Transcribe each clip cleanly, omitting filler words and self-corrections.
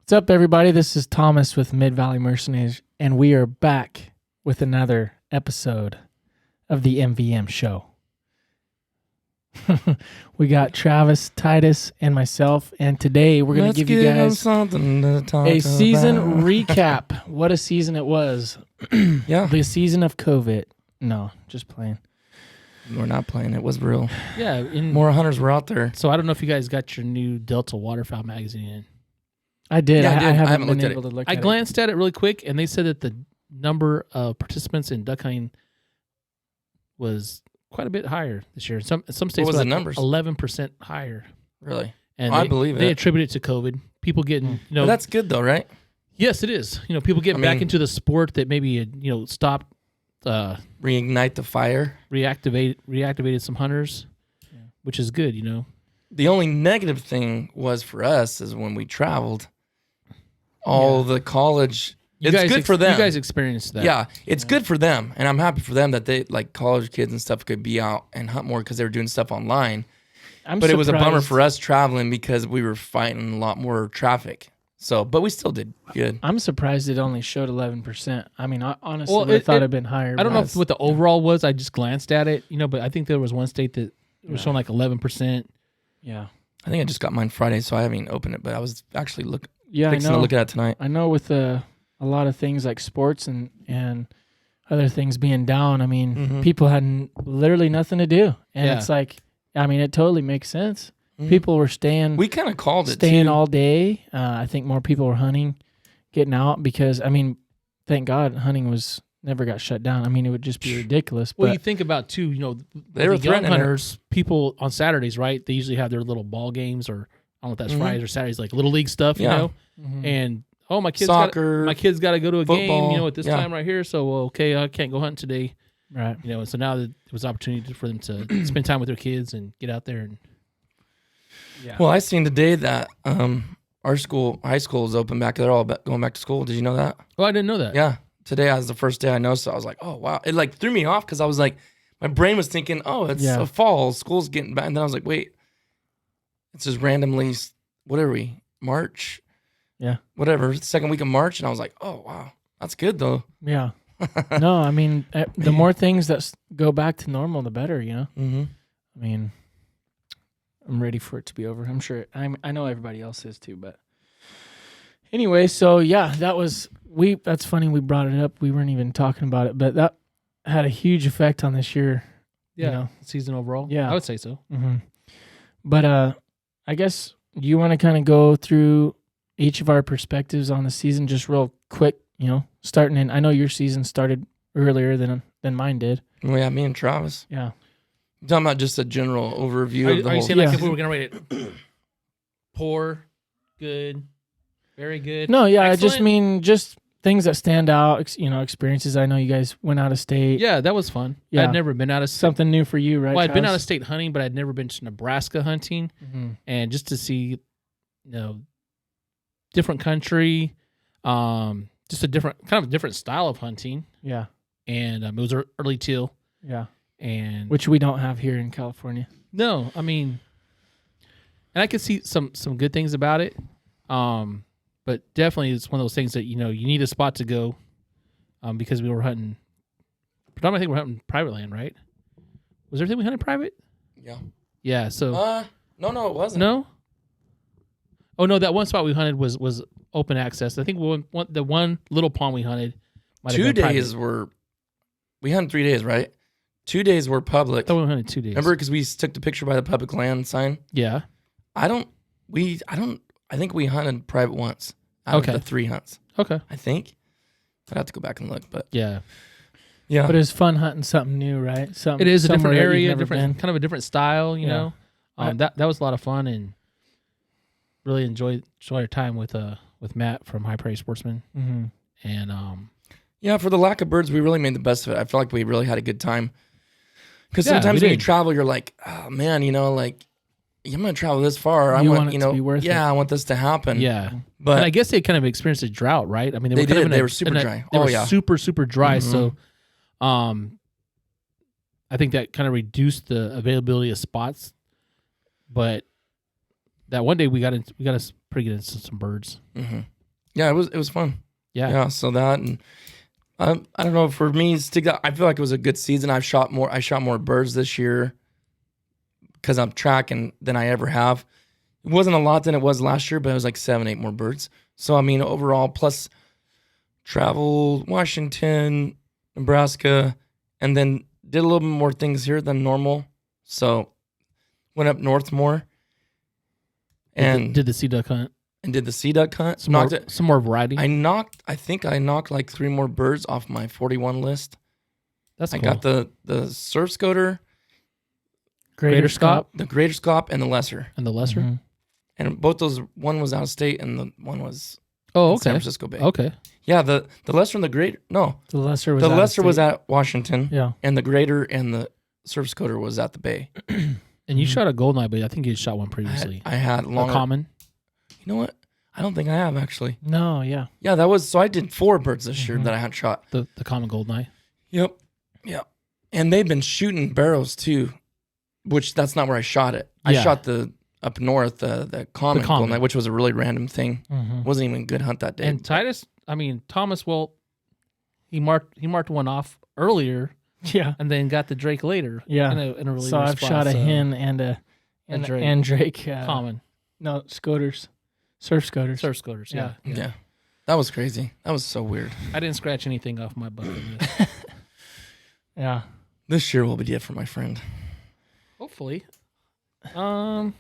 What's up, everybody? This is Thomas with Mid-Valley Mercenaries, and we are back with another episode of the MVM Show. We got Travis, Titus, and myself, and today we're going to give you guys a season recap. What a season it was. Yeah. The season of COVID. No, just playing. We're not playing. It was real. Yeah. More hunters were out there. So I don't know if you guys got your new Delta Waterfowl magazine in. I did. Yeah, I did. I haven't haven't been looked at able to look I at glanced at it really quick, and they said that the number of participants in duck hunting was quite a bit higher this year. Some states What was were the numbers? 11% higher. Really? And I believe they it. attribute it to COVID. People getting, But that's good though, right? yes, it is. People getting back into the sport that maybe had, stopped, Reignite the fire. reactivated some hunters, which is good. The only negative thing was for us is when we traveled, all the college. It's good for them. You guys experienced that. Yeah, it's good for them, and I'm happy for them that they like college kids and stuff could be out and hunt more because they were doing stuff online. But it was a bummer for us traveling because we were fighting a lot more traffic. So, but we still did good. I'm surprised it only showed 11%. I mean, honestly, Well, I thought it'd been higher. I don't know but- what the overall was. I just glanced at it, but I think there was one state that was showing like 11%. Yeah. I think I just got mine Friday, so I haven't even opened it. But I was actually Yeah, I fixing to know. look at it tonight. I know with a lot of things like sports and other things being down, I mean, people had literally nothing to do. And it's like, I mean, it totally makes sense. People were staying. We kind of called it staying too. all day. I think more people were hunting, getting out because, I mean, thank God hunting never got shut down. I mean, it would just be ridiculous. Well, but you think about too, They were the young threatening hunters, people on Saturdays, right? They usually have their little ball games, or I don't know if that's Fridays or Saturdays, like little league stuff, And my kids Soccer, my kids got to go to a football, game, at this time right here. So okay, I can't go hunting today, right? And so now there was opportunity for them to spend time with their kids and get out there and. Yeah. Well, I seen today that our school, high school, is open back. They're all going back to school. Did you know that? Oh, I didn't know that. Yeah. Today was the first day I noticed. So I was like, oh wow! It like threw me off because I was like, my brain was thinking, oh, it's a fall. School's getting back, and then I was like, wait, it's just randomly. What are we? March? Yeah. Whatever. Second week of March, and I was like, oh wow, that's good though. Yeah. No, I mean, the more things that go back to normal, the better, Mm-hmm. I mean, I'm ready for it to be over. I'm sure. I know everybody else is too, but anyway, so yeah, that's funny. We brought it up. We weren't even talking about it, but that had a huge effect on this year. Yeah. Season overall. Yeah. I would say so. Mm-hmm. But I guess you want to kind of go through each of our perspectives on the season, just real quick. Starting in. I know your season started earlier than mine did. Well, yeah, me and Travis. Yeah. I'm talking about just a general overview of the Are you whole. saying like if we were gonna rate it poor, good, very good? No, yeah, I just excellent? mean just things that stand out. Experiences. I know you guys went out of state. Yeah, that was fun. Yeah. I'd never been out of state. Something new for you, right? Well, I'd been out Travis? of state hunting, but I'd never been to Nebraska hunting, and just to see, different country, just a different style of hunting. Yeah. And it was early teal. Yeah. And Which we don't have here in California. no, I mean, and I could see some good things about it. But definitely it's one of those things that, you need a spot to go, because we were hunting, predominantly I think we're hunting private land, right? Was everything we hunted private? Yeah. Yeah. So No, it wasn't. no. Oh no, that one spot we hunted was open access. I think the one little pond we hunted might have 2 been days private. we hunted 3 days, right? 2 days were public. I thought we hunted 2 days. Remember, because we took the picture by the public land sign. Yeah. I think we hunted private once out of the 3 hunts. Okay. I think I'd have to go back and look, but Yeah. yeah. But it's fun hunting something new, right? Something. It is a somewhere different that you've area, never been. kind of a different style, you Yeah. know. That was a lot of fun, and really enjoyed our time with Matt from High Praise Sportsman. Mm-hmm. And yeah, for the lack of birds, we really made the best of it. I feel like we really had a good time. Because Yeah, sometimes we when you did. travel, you're like, oh man, like I'm gonna travel this far. I You want, want it to be worth it. I want this to happen. yeah, But and I guess they kind of experienced a drought, right? I mean, They were kind did. of They were super dry. They Oh, were yeah. super dry. Mhm. So, I think that kind of reduced the availability of spots. But that one day we got us pretty good into some birds. mm-hmm. Yeah, it was fun. Yeah. So that, and I don't know, for me, I feel like it was a good season. I shot more birds this year because I'm tracking than I ever have. It wasn't a lot than it was last year, but it was like 7-8 more birds. So I mean, overall, plus travel Washington, Nebraska, and then did a little bit more things here than normal. So went up north more. And did the sea duck hunt. And did the sea duck hunt. Some more variety. I think I knocked like 3 more birds off my 41 list. That's cool. I got the surf scoter, Greater Scop, the Greater Scop, and the lesser. And the lesser? Mm-hmm. And both those, one was out of state and the one was in San Francisco Bay. Okay. Yeah, the lesser and the greater, no. The lesser was at Washington. Yeah. And the greater and the surf scoter was at the Bay. And you shot a goldeneye, but I think you shot one previously. I had a common. You know what? I don't think I have actually. No, yeah. Yeah, so I did 4 birds this year that I had shot. The common goldeneye. Yep. Yeah. And they've been shooting barrows too, which that's not where I shot it. I shot the up north, the common goldeneye, which was a really random thing. Wasn't even a good hunt that day. And Thomas, well, he marked one off earlier. Yeah. And then got the Drake later. Yeah. In a really so I've shot a hen and a Drake. Common. No, scoters. Surf scoters. Yeah. Yeah. That was crazy. That was so weird. I didn't scratch anything off my bucket list. Yeah. This year will be different, my friend. Hopefully. What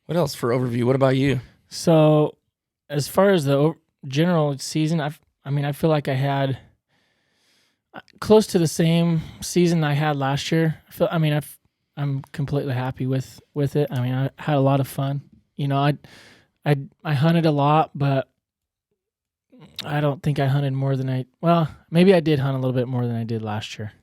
else for overview? What about you? So, as far as the general season, I feel like I had close to the same season I had last year. I'm completely happy with it. I mean, I had a lot of fun. You know, I hunted a lot, but I don't think I hunted more than maybe I did hunt a little bit more than I did last year.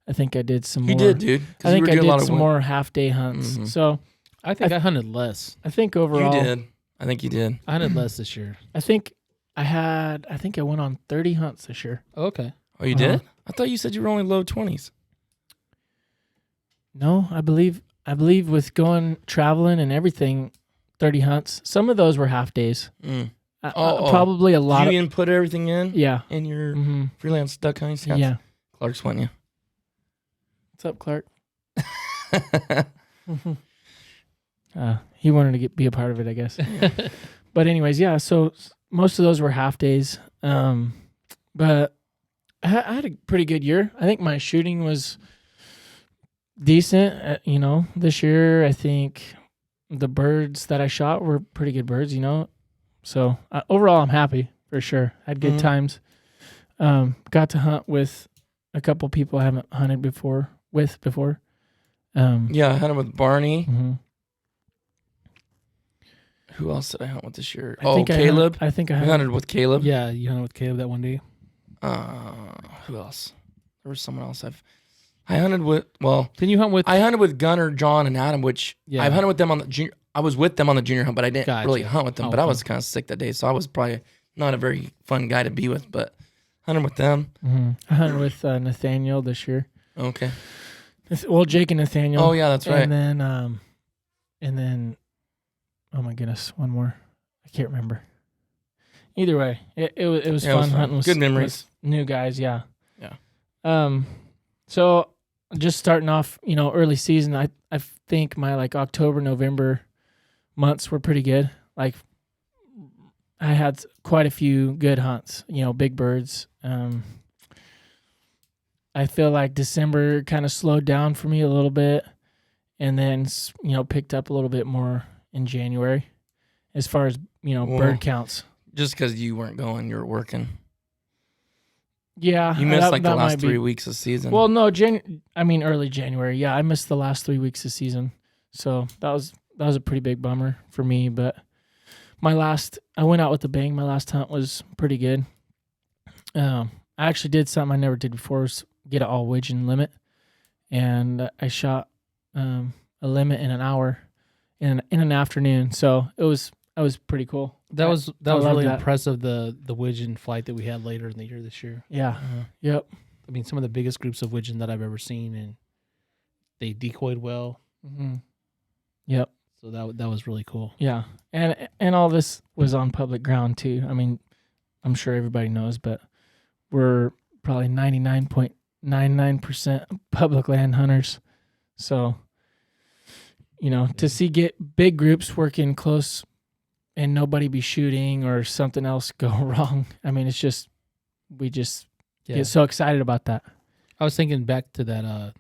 I think I did some more. You did, dude. I think I did some more half-day hunts. Mm-hmm. So I think I hunted less. I think overall... You did. I think you did. I hunted less this year. I think I went on 30 hunts this year. Okay. Oh, you did? I thought you said you were only low 20s. No, I believe with going traveling and everything, 30 hunts. Some of those were half days. Probably a lot. Did you input everything in? Yeah. In your freelance duck hunting stats? Yeah. Clark's won you. What's up, Clark? He wanted to be a part of it, I guess. But anyways, yeah. So most of those were half days. But I had a pretty good year. I think my shooting was decent. This year I think the birds that I shot were pretty good birds. So overall I'm happy for sure. Had good times. Got to hunt with a couple people I haven't hunted before. Yeah, I hunted with Barney. Mm-hmm. Who else did I hunt with this year? Caleb. I hunted with Caleb. Yeah, you hunted with Caleb that one day. Who else? There was someone else I hunted with. Well, then you hunt with? I hunted with Gunner, John, and Adam. Which I've hunted with them on the junior. I was with them on the junior hunt, but I didn't really hunt with them. But I was kind of sick that day, so I was probably not a very fun guy to be with. But hunted with them. Mm-hmm. I hunted with Nathaniel this year. Okay. Well, Jake and Nathaniel. Oh yeah, that's right. And then, oh my goodness, one more. I can't remember. Either way, it was fun hunting with good memories. With new guys. Yeah. Yeah. So just starting off, early season, I think my October, November months were pretty good. I had quite a few good hunts, big birds. I feel like December kind of slowed down for me a little bit and then, picked up a little bit more in January as far as, bird counts. Just because you weren't going, you were working. Yeah. You missed the last 3 weeks of season. Well, no, early January. Yeah, I missed the last 3 weeks of season. So that was a pretty big bummer for me. But I went out with a bang. My last hunt was pretty good. I actually did something I never did before, was get an all widgeon limit. And I shot a limit in an hour in an afternoon. So I was pretty cool. That was really impressive, the widgeon flight that we had later in the year this year. Yeah. Yep. I mean, some of the biggest groups of widgeon that I've ever seen, and they decoyed well. Mm-hmm. Yep. So that was really cool. Yeah, and all this was on public ground too. I mean, I'm sure everybody knows, but we're probably 99.99% public land hunters. So, to get big groups working close and nobody be shooting or something else go wrong. I mean, we just get so excited about that. I was thinking back to that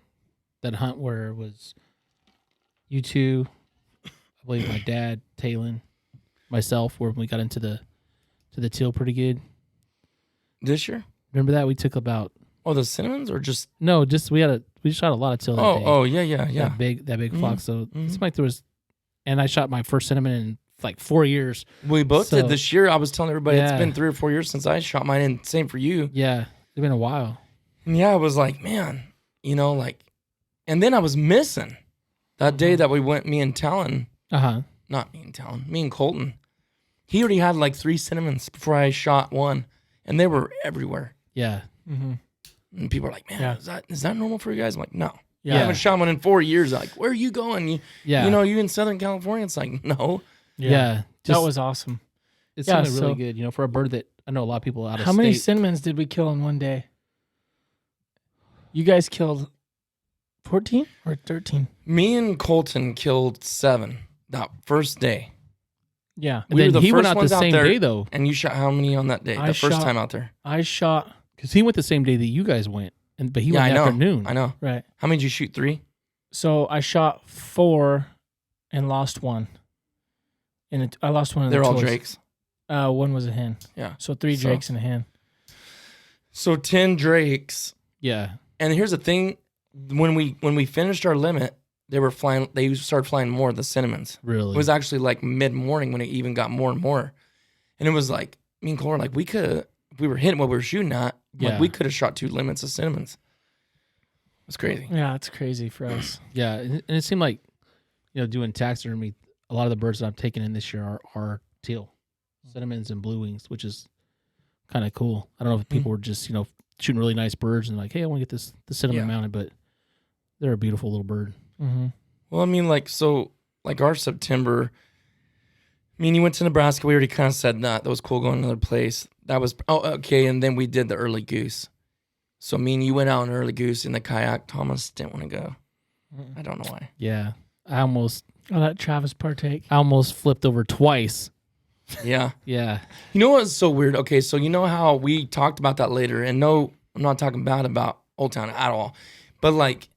hunt where it was you two, I believe my dad, Talon, myself, where we got into the teal pretty good. This year? Remember that? We took about the cinnamons or just we shot a lot of teal that day. Oh yeah. That big flock. So it seemed like there was, and I shot my first cinnamon in like 4 years. We both did this year. I was telling everybody it's been 3 or 4 years since I shot mine, and same for you. Yeah, it's been a while. And I was like, man, and then I was missing that day that we went. Me and Talon. Not me and Talon. Me and Colton. He already had like 3 cinnamons before I shot one, and they were everywhere. Yeah. Mm-hmm. And people are like, man, is that normal for you guys? I'm like, no. Yeah. I haven't shot one in 4 years. Like, where are you going? You in Southern California? It's like, no. Yeah. That was awesome. It sounded really good, for a bird that I know a lot of people out of state. How many cinnamons did we kill in one day? You guys killed 14 or 13? Me and Colton killed 7 that first day. Yeah. And then he went out the same day, though. And you shot how many on that day? The first time out there? I shot... Because he went the same day that you guys went, but he went in the afternoon. I know. Right. How many did you shoot? 3? So I shot 4 and lost 1. And I lost one of the They're all toys. drakes? One was a hen. Yeah. So 3 drakes and a hen. So 10 drakes. Yeah. And here's the thing. When we finished our limit, they started flying more of the cinnamons. Really? It was actually like mid-morning when it even got more and more. And it was like, me and Cole were like, if we were hitting what we were shooting at, like we could have shot 2 limits of cinnamons. It's crazy. Yeah, it's crazy for us. Yeah, and it seemed like, doing taxidermy, a lot of the birds that I'm taking in this year are teal, cinnamons and blue wings, which is kind of cool. I don't know if people were just, shooting really nice birds and like, hey, I want to get the cinnamon mounted, but they're a beautiful little bird. Mm-hmm. Well, I mean, like our September, you went to Nebraska. We already kind of said that. That was cool going to another place. That was, okay. And then we did the early goose. So you went out on early goose in the kayak. Thomas didn't want to go. I don't know why. Yeah. I almost let Travis partake. I almost flipped over twice. Yeah. Yeah. You know what's so weird? Okay, so you know how we talked about that later, and no, I'm not talking bad about Old Town at all. But like,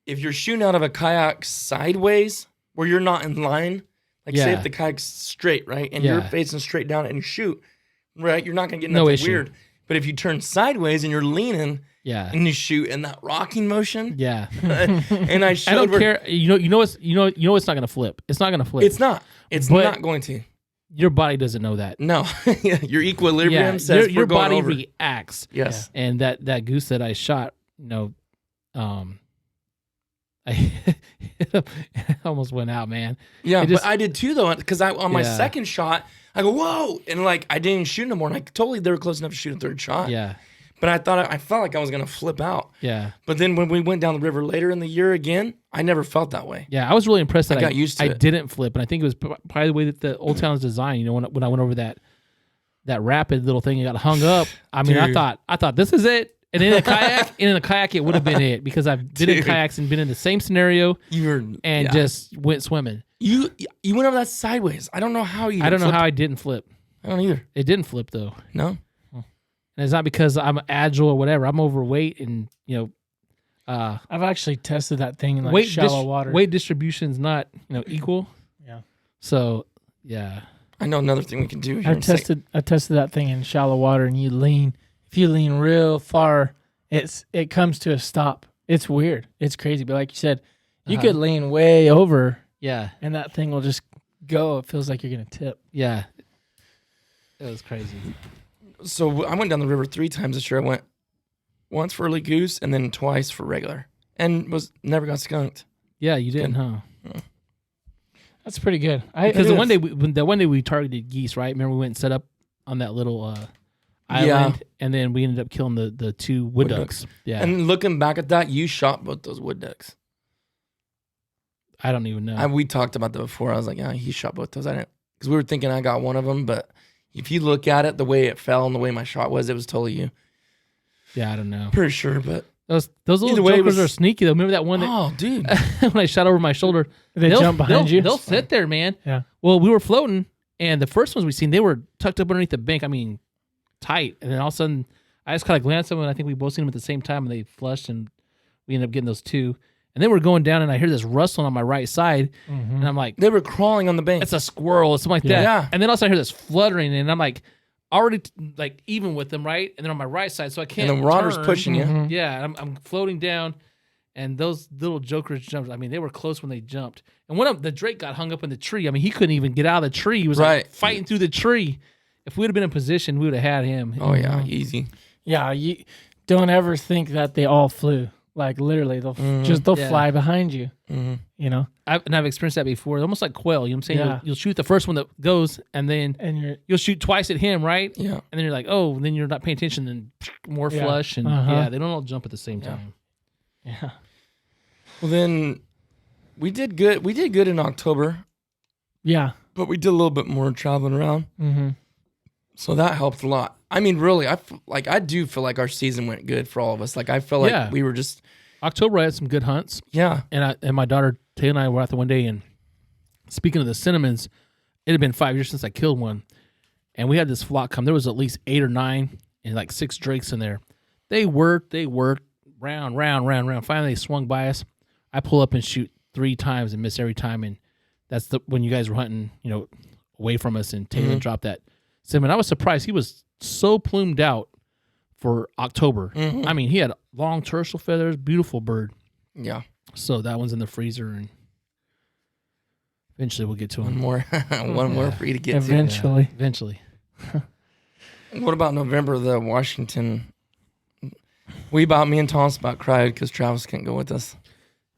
if you're shooting out of a kayak sideways where you're not in line, like say if the kayak's straight, right? And you're facing straight down and you shoot, right? You're not gonna get nothing weird. But if you turn sideways and you're leaning, and you shoot in that rocking motion, and I don't care. You know it's not gonna flip. It's not gonna flip. It's not. It's not going to. Your body doesn't know that. No, your equilibrium says your going body over. Reacts. Yes, and that goose that I shot, I almost went out, man. Yeah, but I did too though, because on my second shot, I go whoa, and like I didn't shoot no more, and they were close enough to shoot a third shot. Yeah, but I felt like I was gonna flip out. Yeah, but then when we went down the river later in the year again, I never felt that way. Yeah, I was really impressed that I got used to it. I didn't flip, and I think it was probably the way that the Old Town is designed. When I went over that rapid little thing and got hung up, I mean, I thought this is it. And in a kayak, it would have been it, because I've been in kayaks and been in the same scenario just went swimming. You went over that sideways. I don't know how you. I don't know how I didn't flip. I don't either. It didn't flip though. No. And it's not because I'm agile or whatever. I'm overweight, and I've actually tested that thing in like shallow water. Weight distribution's not equal. Yeah. So yeah. I know another thing we can do. I tested that thing in shallow water, and if you lean real far, it comes to a stop. It's weird. It's crazy. But like you said, you could lean way over. Yeah. And that thing will just go. It feels like you're going to tip. Yeah. It was crazy. So I went down the river 3 times this year. I went once for early goose and then twice for regular, and never got skunked. Yeah, you didn't, huh? Yeah. That's pretty good. Because the one day we targeted geese, right? Remember we went and set up on that little island, and then we ended up killing the 2 wood ducks. Yeah. And looking back at that, you shot both those wood ducks. I don't even know. We talked about that before. I was like, yeah, he shot both those. I didn't, because we were thinking I got one of them, but if you look at it, the way it fell and the way my shot was, it was totally you. Yeah, I don't know. Pretty sure, but Those little jokers are sneaky though. Remember that one? Oh, dude! When I shot over my shoulder, They jump behind you. They'll sit there, man. Yeah. Well, we were floating, and the first ones we seen, they were tucked up underneath the bank. I mean, tight. And then all of a sudden, I just kind of glanced at them, and I think we both seen them at the same time, and they flushed, and we ended up getting those two. And then we're going down, and I hear this rustling on my right side, and I'm like, they were crawling on the bank. it's a squirrel or something like that. Yeah. And then also I hear this fluttering, and I'm like, already like even with them, right? And then on my right side, so I can't. And the rodder's turn. pushing you. Yeah, and I'm floating down, and those little jokers jumped. I mean, they were close when they jumped. And one of the Drake got hung up in the tree. I mean, he couldn't even get out of the tree. He was like fighting through the tree. If we would have been in position, we would have had him. Oh yeah, easy. Yeah, you don't ever think that they all flew. Like literally, they'll fly behind you. You know, I've experienced that before. Almost like quail. You know what I'm saying? Yeah. You'll shoot the first one that goes, and then you'll shoot twice at him, right? Yeah. And then you're like, oh, and then you're not paying attention, and more flush, and they don't all jump at the same time. Yeah. Well, then we did good. We did good in October. Yeah. But we did a little bit more traveling around. Mm-hmm. So that helped a lot. I mean, really, I do feel like our season went good for all of us. Like I feel like we were just October. I had some good hunts. Yeah. And my daughter Taylor and I were out there one day, and speaking of the cinnamons, it had been 5 years since I killed one, and we had this flock come. There was at least 8 or 9 and like 6 drakes in there. They worked round. Finally, they swung by us. I pull up and shoot 3 times and miss every time, and that's when you guys were hunting, away from us, and Taylor dropped that cinnamon. I was surprised. He was so plumed out for October. I mean, he had long tertial feathers, beautiful bird. Yeah. So that one's in the freezer, and eventually we'll get to him. One more for you to get eventually. to. Yeah, eventually. What about November, the Washington? Me and Thomas about cried because Travis couldn't go with us.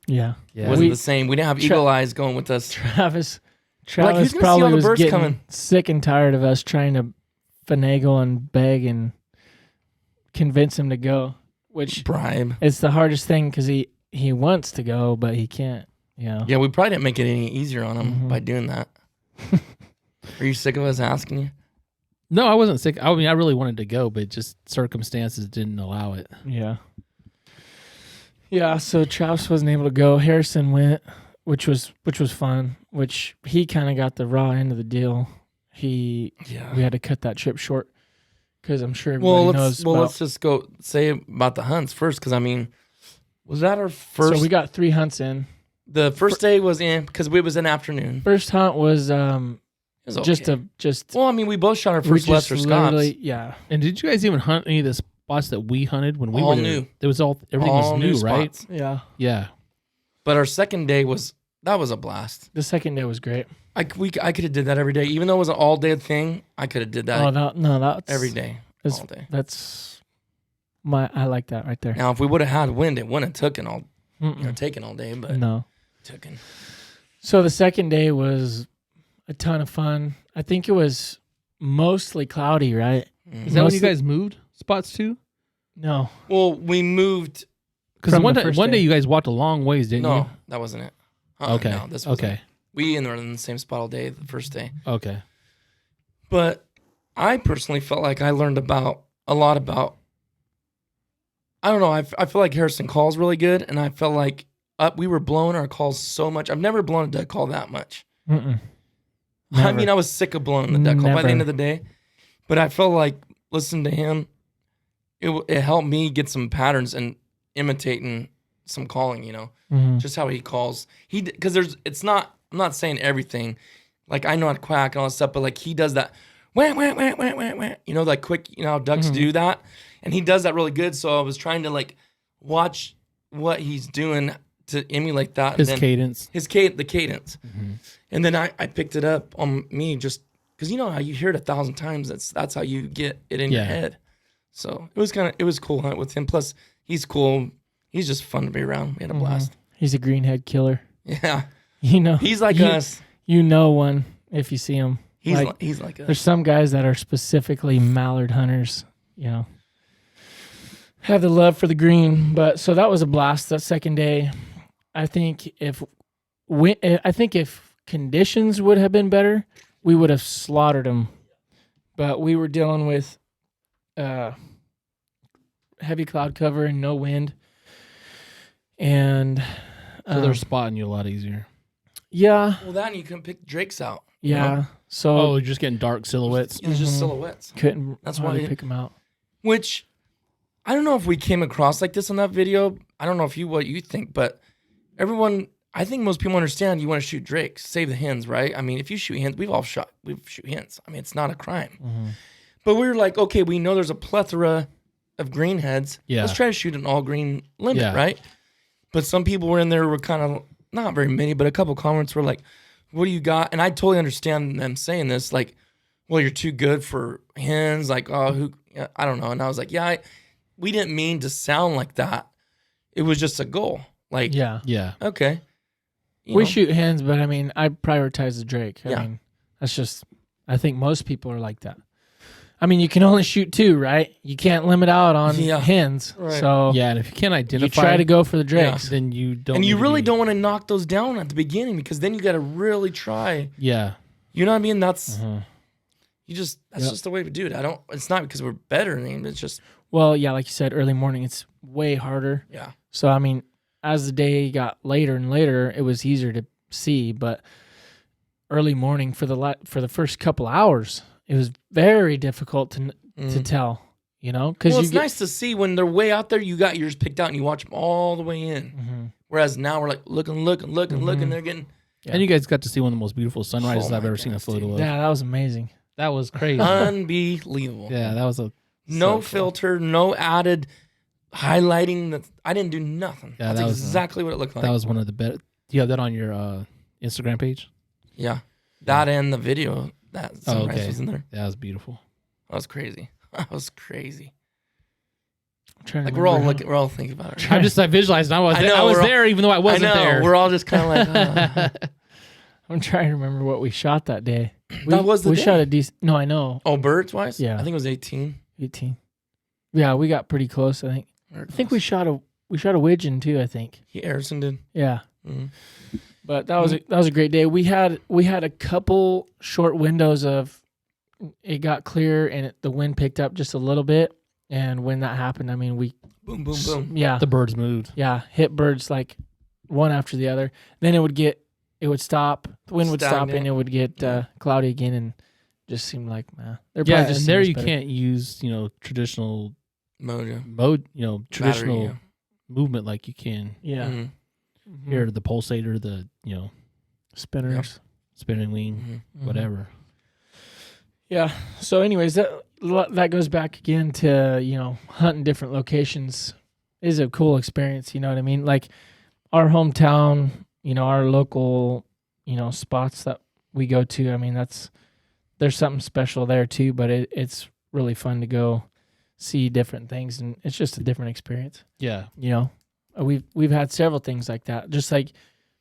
Yeah. It wasn't the same. We didn't have Eagle Eyes going with us. Travis like, who's gonna probably see all the was birds getting coming? sick and tired of us trying to finagle and beg and convince him to go, which bribe. It's the hardest thing because he wants to go, but he can't. Yeah, we probably didn't make it any easier on him by doing that. Are you sick of us asking you? No, I wasn't sick. I mean, I really wanted to go, but just circumstances didn't allow it. Yeah. Yeah, so Travis wasn't able to go. Harrison went, which was fun, which he kind of got the raw end of the deal. We had to cut that trip short because I'm sure everybody knows. Let's just go say about the hunts first, because I mean, was that our first? So we got 3 hunts in. The first day was in because it was an afternoon. First hunt was okay. Well, I mean, we both shot our first lesser Scots. Yeah. And did you guys even hunt any of the spots that we hunted when we were there? New? It was everything was new, right? Spots. Yeah. Yeah. But our second day was a blast. The second day was great. I could have did that every day, even though it was an all day thing. I could have did that. That's every day, all day. I like that right there. Now, if we would have had wind, it wouldn't have taken all day, but no. Taken. So the second day was a ton of fun. I think it was mostly cloudy, right? Is that when you guys moved spots to? No. Well, we moved because one day you guys walked a long ways, didn't you? No, that wasn't it. Okay. No, this was okay. We were in the same spot all day the first day. Okay. But I personally felt like I learned a lot about. I don't know. I feel like Harrison calls really good, and I felt like we were blowing our calls so much. I've never blown a duck call that much. I mean, I was sick of blowing the duck call by the end of the day, but I felt like listening to him, it helped me get some patterns and imitating some calling. Just how he calls. Because I'm not saying everything. Like I know how to quack and all that stuff, but like he does that, wah, wah, wah, wah, wah, wah. Like quick. How ducks do that, and he does that really good. So I was trying to like watch what he's doing to emulate that. His cadence. The cadence. And then I picked it up on me just because how you hear it 1,000 times. That's how you get it in your head. So it was cool hunt with him. Plus he's cool. He's just fun to be around. We had a blast. He's a greenhead killer. Yeah. He's like us. One if you see him. He's like us. There's some guys that are specifically mallard hunters, have the love for the green. But so that was a blast that second day. I think if I think if conditions would have been better, we would have slaughtered them. But we were dealing with heavy cloud cover and no wind. And so they're spotting you a lot easier. Yeah. Well, that and you couldn't pick drakes out. Yeah. You know? So you're just getting dark silhouettes. It's just silhouettes. Couldn't. That's why why pick them out. Which I don't know if we came across like this on that video. I don't know what you think, but everyone, I think most people understand you want to shoot drakes, save the hens, right? I mean, if you shoot hens, we've shoot hens. I mean, it's not a crime. Mm-hmm. But we were like, okay, we know there's a plethora of green heads. Yeah. Let's try to shoot an all green limit, Yeah. right? But some people were in there were kind of, not very many, but a couple comments were like, what do you got? And I totally understand them saying this, like, well, you're too good for hens. Like, oh, I don't know. And I was like, yeah, we didn't mean to sound like that. It was just a goal. Like, Yeah. okay. We shoot hens, but I mean, I prioritize the drake. I Yeah. mean, that's just, I think most people are like that. I mean, you can only shoot 2, right? You can't limit out on hens. Right. So Yeah, and if you can't identify, you try to go for the drakes. then you don't. And you need to really be- don't want to knock those down at the beginning because then you got to really try. Yeah. You know what I mean? That's Mhm. that's just the way to do it. It's not because we're better than them. It's just Well, yeah, like you said, early morning, it's way harder. yeah. So, I mean, as the day got later and later, it was easier to see. But early morning for the first couple hours, it was very difficult to tell. You know, because it's nice to see when they're way out there. You got yours picked out and you watch them all the way in. Mm-hmm. Whereas now we're like looking. They're getting And you guys got to see one of the most beautiful sunrises Oh I've my ever seen a goodness, photo dude. of. Yeah, that was amazing. That was crazy. unbelievable. Yeah, that was a No so cool. filter, no added highlighting. I didn't do nothing. Yeah, That's that was, exactly what it looked like. That was one of the better. Do you have that on your Instagram page? Yeah, that and the video that sunrise okay. was in there. That was beautiful. That was crazy. That was crazy. I'm trying to Like we're all remember we're all thinking about it. I visualized. I was I know, I was we're all- there, even though I wasn't I know. there. We're all just kind of like. I'm trying to remember what we shot that day. That was the we day. shot a decent. No, I know. Oh, birds wise? Yeah. I think it was 18. 18. Yeah, we got pretty close. I think we shot a widgeon too. I think. Harrison did. Yeah. Mhm. But that was a great day. We had a couple short windows of it got clear and the wind picked up just a little bit. And when that happened, I mean, we Boom, boom, boom. yeah the birds moved. hit birds like one after the other. Then it would stop. The wind would stop Stagnate. and it would get cloudy again and just seemed like they're Yeah, probably just and there seeing us you better. can't use traditional Mojo. mode, traditional Battery, movement like you can Yeah. Mhm. Mhm. here. The pulsator, the Spinners. spinning wing, Mhm. Mhm. whatever. Yeah. So, anyways, that goes back again to hunting different locations is a cool experience. You know what I mean? Like our hometown, our local, spots that we go to. I mean, there's something special there too. But it's really fun to go see different things, and it's just a different experience. Yeah, We've had several things like that. Just like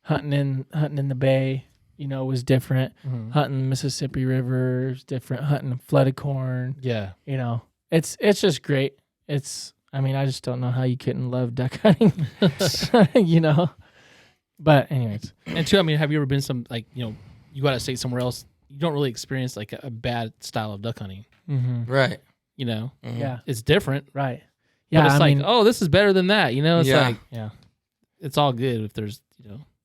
hunting in the bay. Was different. Hunting Mississippi River is different. Hunting flooded corn. yeah. It's just great. I just don't know how you couldn't love duck hunting. But anyways, And two, have you ever been you go out of state somewhere else? You don't really experience like a bad style of duck hunting. Right. Mhm. yeah, It's different. right. Yeah, Yeah, but it's oh, this is better than that. It's Yeah. like yeah. it's all good if there's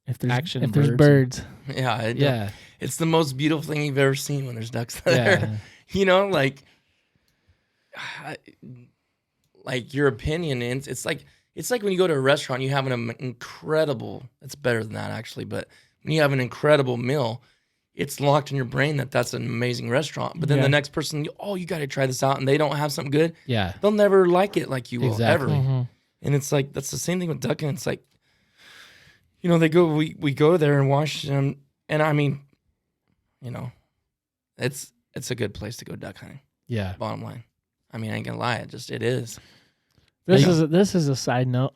If there's action, if there's birds. birds, Yeah. yeah, It's the most beautiful thing you've ever seen when there's ducks there. yeah. Like your opinion, and it's like when you go to a restaurant, you have an incredible. It's better than that actually, but when you have an incredible meal, it's locked in your brain that that's an amazing restaurant. But then Yeah. the next person, you got to try this out, and they don't have something good, Yeah. they'll never like it like you will Exactly. ever. And it's like that's the same thing with duck hunting. It's like, we go there and watch them, and I mean, it's a good place to go duck hunting. Yeah. Bottom line, I mean, I ain't gonna lie, it is. this is a side note.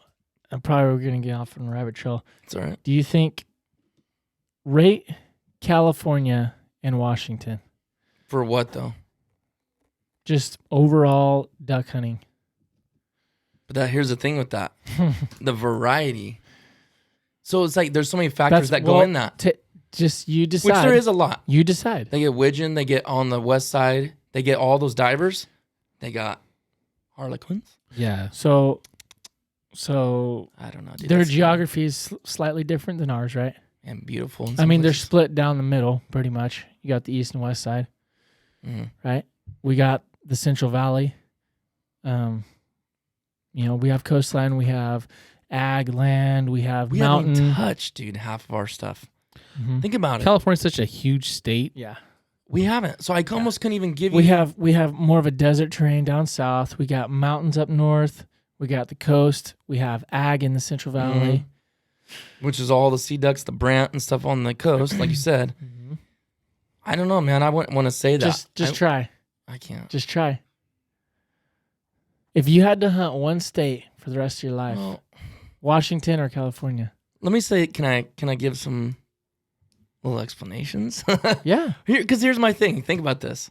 I'm probably gonna get off on a rabbit trail. It's all right. Do you think rate California and Washington For what though? just overall duck hunting? But here's the thing with that: the variety. So it's like there's so many factors that go in that. Just you decide. Which there is a lot. You decide. They get widgeon. They get on the west side. They get all those divers. They got harlequins. Yeah. So I don't know. Dude, their geography is slightly different than ours, right? And beautiful. I mean, they're split down the middle pretty much. You got the east and west side, right? We got the Central Valley. We have coastline. We have ag land. We have mountain. We haven't touched, dude, half of our stuff. Mm-hmm. Think about it. California's such a huge state. Yeah. We haven't. So I almost couldn't even give you. We have more of a desert terrain down south. We got mountains up north. We got the coast. We have ag in the Central Valley. Which is all the sea ducks, the brant and stuff on the coast, like you said. I don't know, man. I wouldn't want to say that. Just try. I can't. Just try. If you had to hunt one state for the rest of your life, Washington or California? Let me say, can I give some little explanations? Yeah. Because here's my thing. Think about this.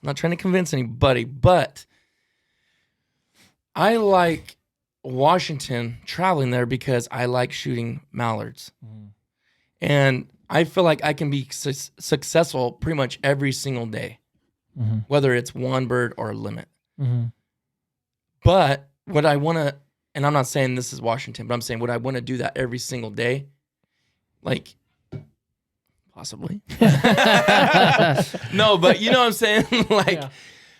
I'm not trying to convince anybody, but I like Washington, traveling there because I like shooting mallards. And I feel like I can be successful pretty much every single day, whether it's one bird or a limit. But what I want to, and I'm not saying this is Washington, but I'm saying would I want to do that every single day? Like, possibly. No, but you know what I'm saying?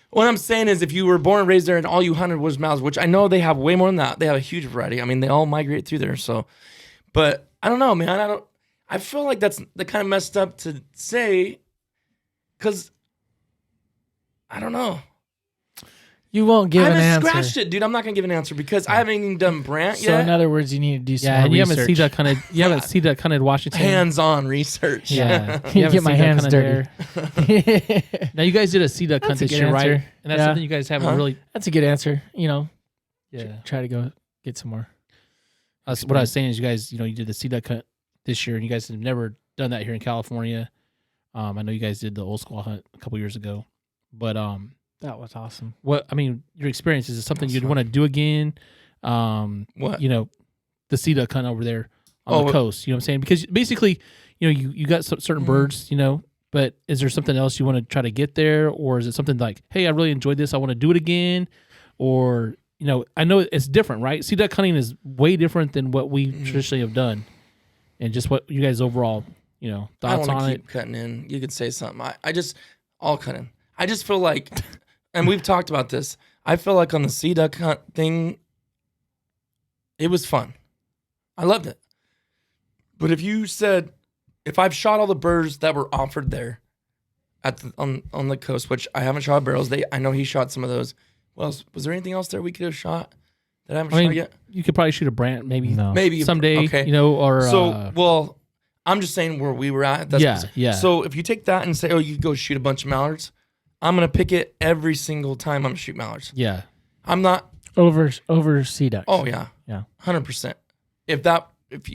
What I'm saying is if you were born and raised there and all you hunted was mallards, which I know they have way more than that. They have a huge variety. I mean, they all migrate through there. So, but I don't know, man. I feel like that's the kind of messed up to say because I don't know. You won't give an answer. I haven't scratched it, dude. I'm not gonna give an answer because I haven't even done brant yet. So in other words, you need to do some and research. you haven't seen that kind of Washington. Hands-on research. Yeah. You get my hands dirty. Now you guys did a sea duck hunt this year, right? And that's something you guys haven't really. That's a good answer. Yeah. Try to go get some more. What I was saying is, you guys, you did the sea duck hunt this year, and you guys have never done that here in California. I know you guys did the old squaw hunt a couple years ago, but that was awesome. Your experience, is it something you'd want to do again? What? The sea duck hunt over there on the coast. You know what I'm saying? Because basically, you got certain birds, but is there something else you want to try to get there? Or is it something like, hey, I really enjoyed this, I want to do it again? Or, I know it's different, right? Sea duck hunting is way different than what we traditionally have done. And just what you guys overall, thoughts on it. Keep cutting in. You could say something. I'll cut in. I just feel like, and we've talked about this, I feel like on the sea duck hunt thing, it was fun. I loved it. But if I've shot all the birds that were offered there on the coast, which I haven't shot barrels, I know he shot some of those. Well, was there anything else there we could have shot that I haven't shot yet? You could probably shoot a brant maybe someday, okay. or I'm just saying where we were at. Yeah. So if you take that and say, you go shoot a bunch of mallards, I'm going to pick it every single time I'm going to shoot mallards. Yeah. I'm not. Over sea ducks. Oh, yeah. Yeah. 100%. If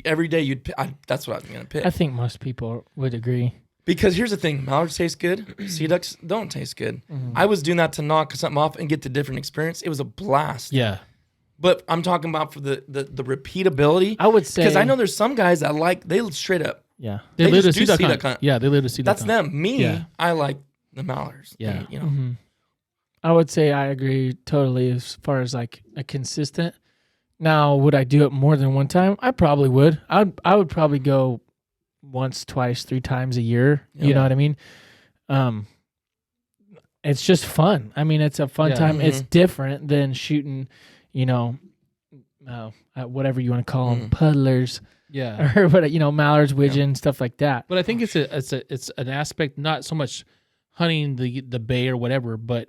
every day that's what I'm going to pick. I think most people would agree. Because here's the thing, mallards taste good, sea ducks don't taste good. I was doing that to knock something off and get the different experience. It was a blast. Yeah. But I'm talking about for the repeatability. I would say, because I know there's some guys that they straight up. Yeah. They live just a do sea duck hunt. Yeah, they live a sea duck That's hunt. them. Me, I like the mallards. Yeah. I would say I agree totally as far as like a consistent. Now, would I do it more than one time? I probably would. I would probably go once, twice, 3 times a year. Yeah. You know what I mean? It's just fun. I mean, it's a fun time. It's different than shooting, whatever you want to call them, puddlers. Yeah. Or mallards, widgeon, stuff like that. But I think it's an aspect, not so much hunting the bay or whatever, but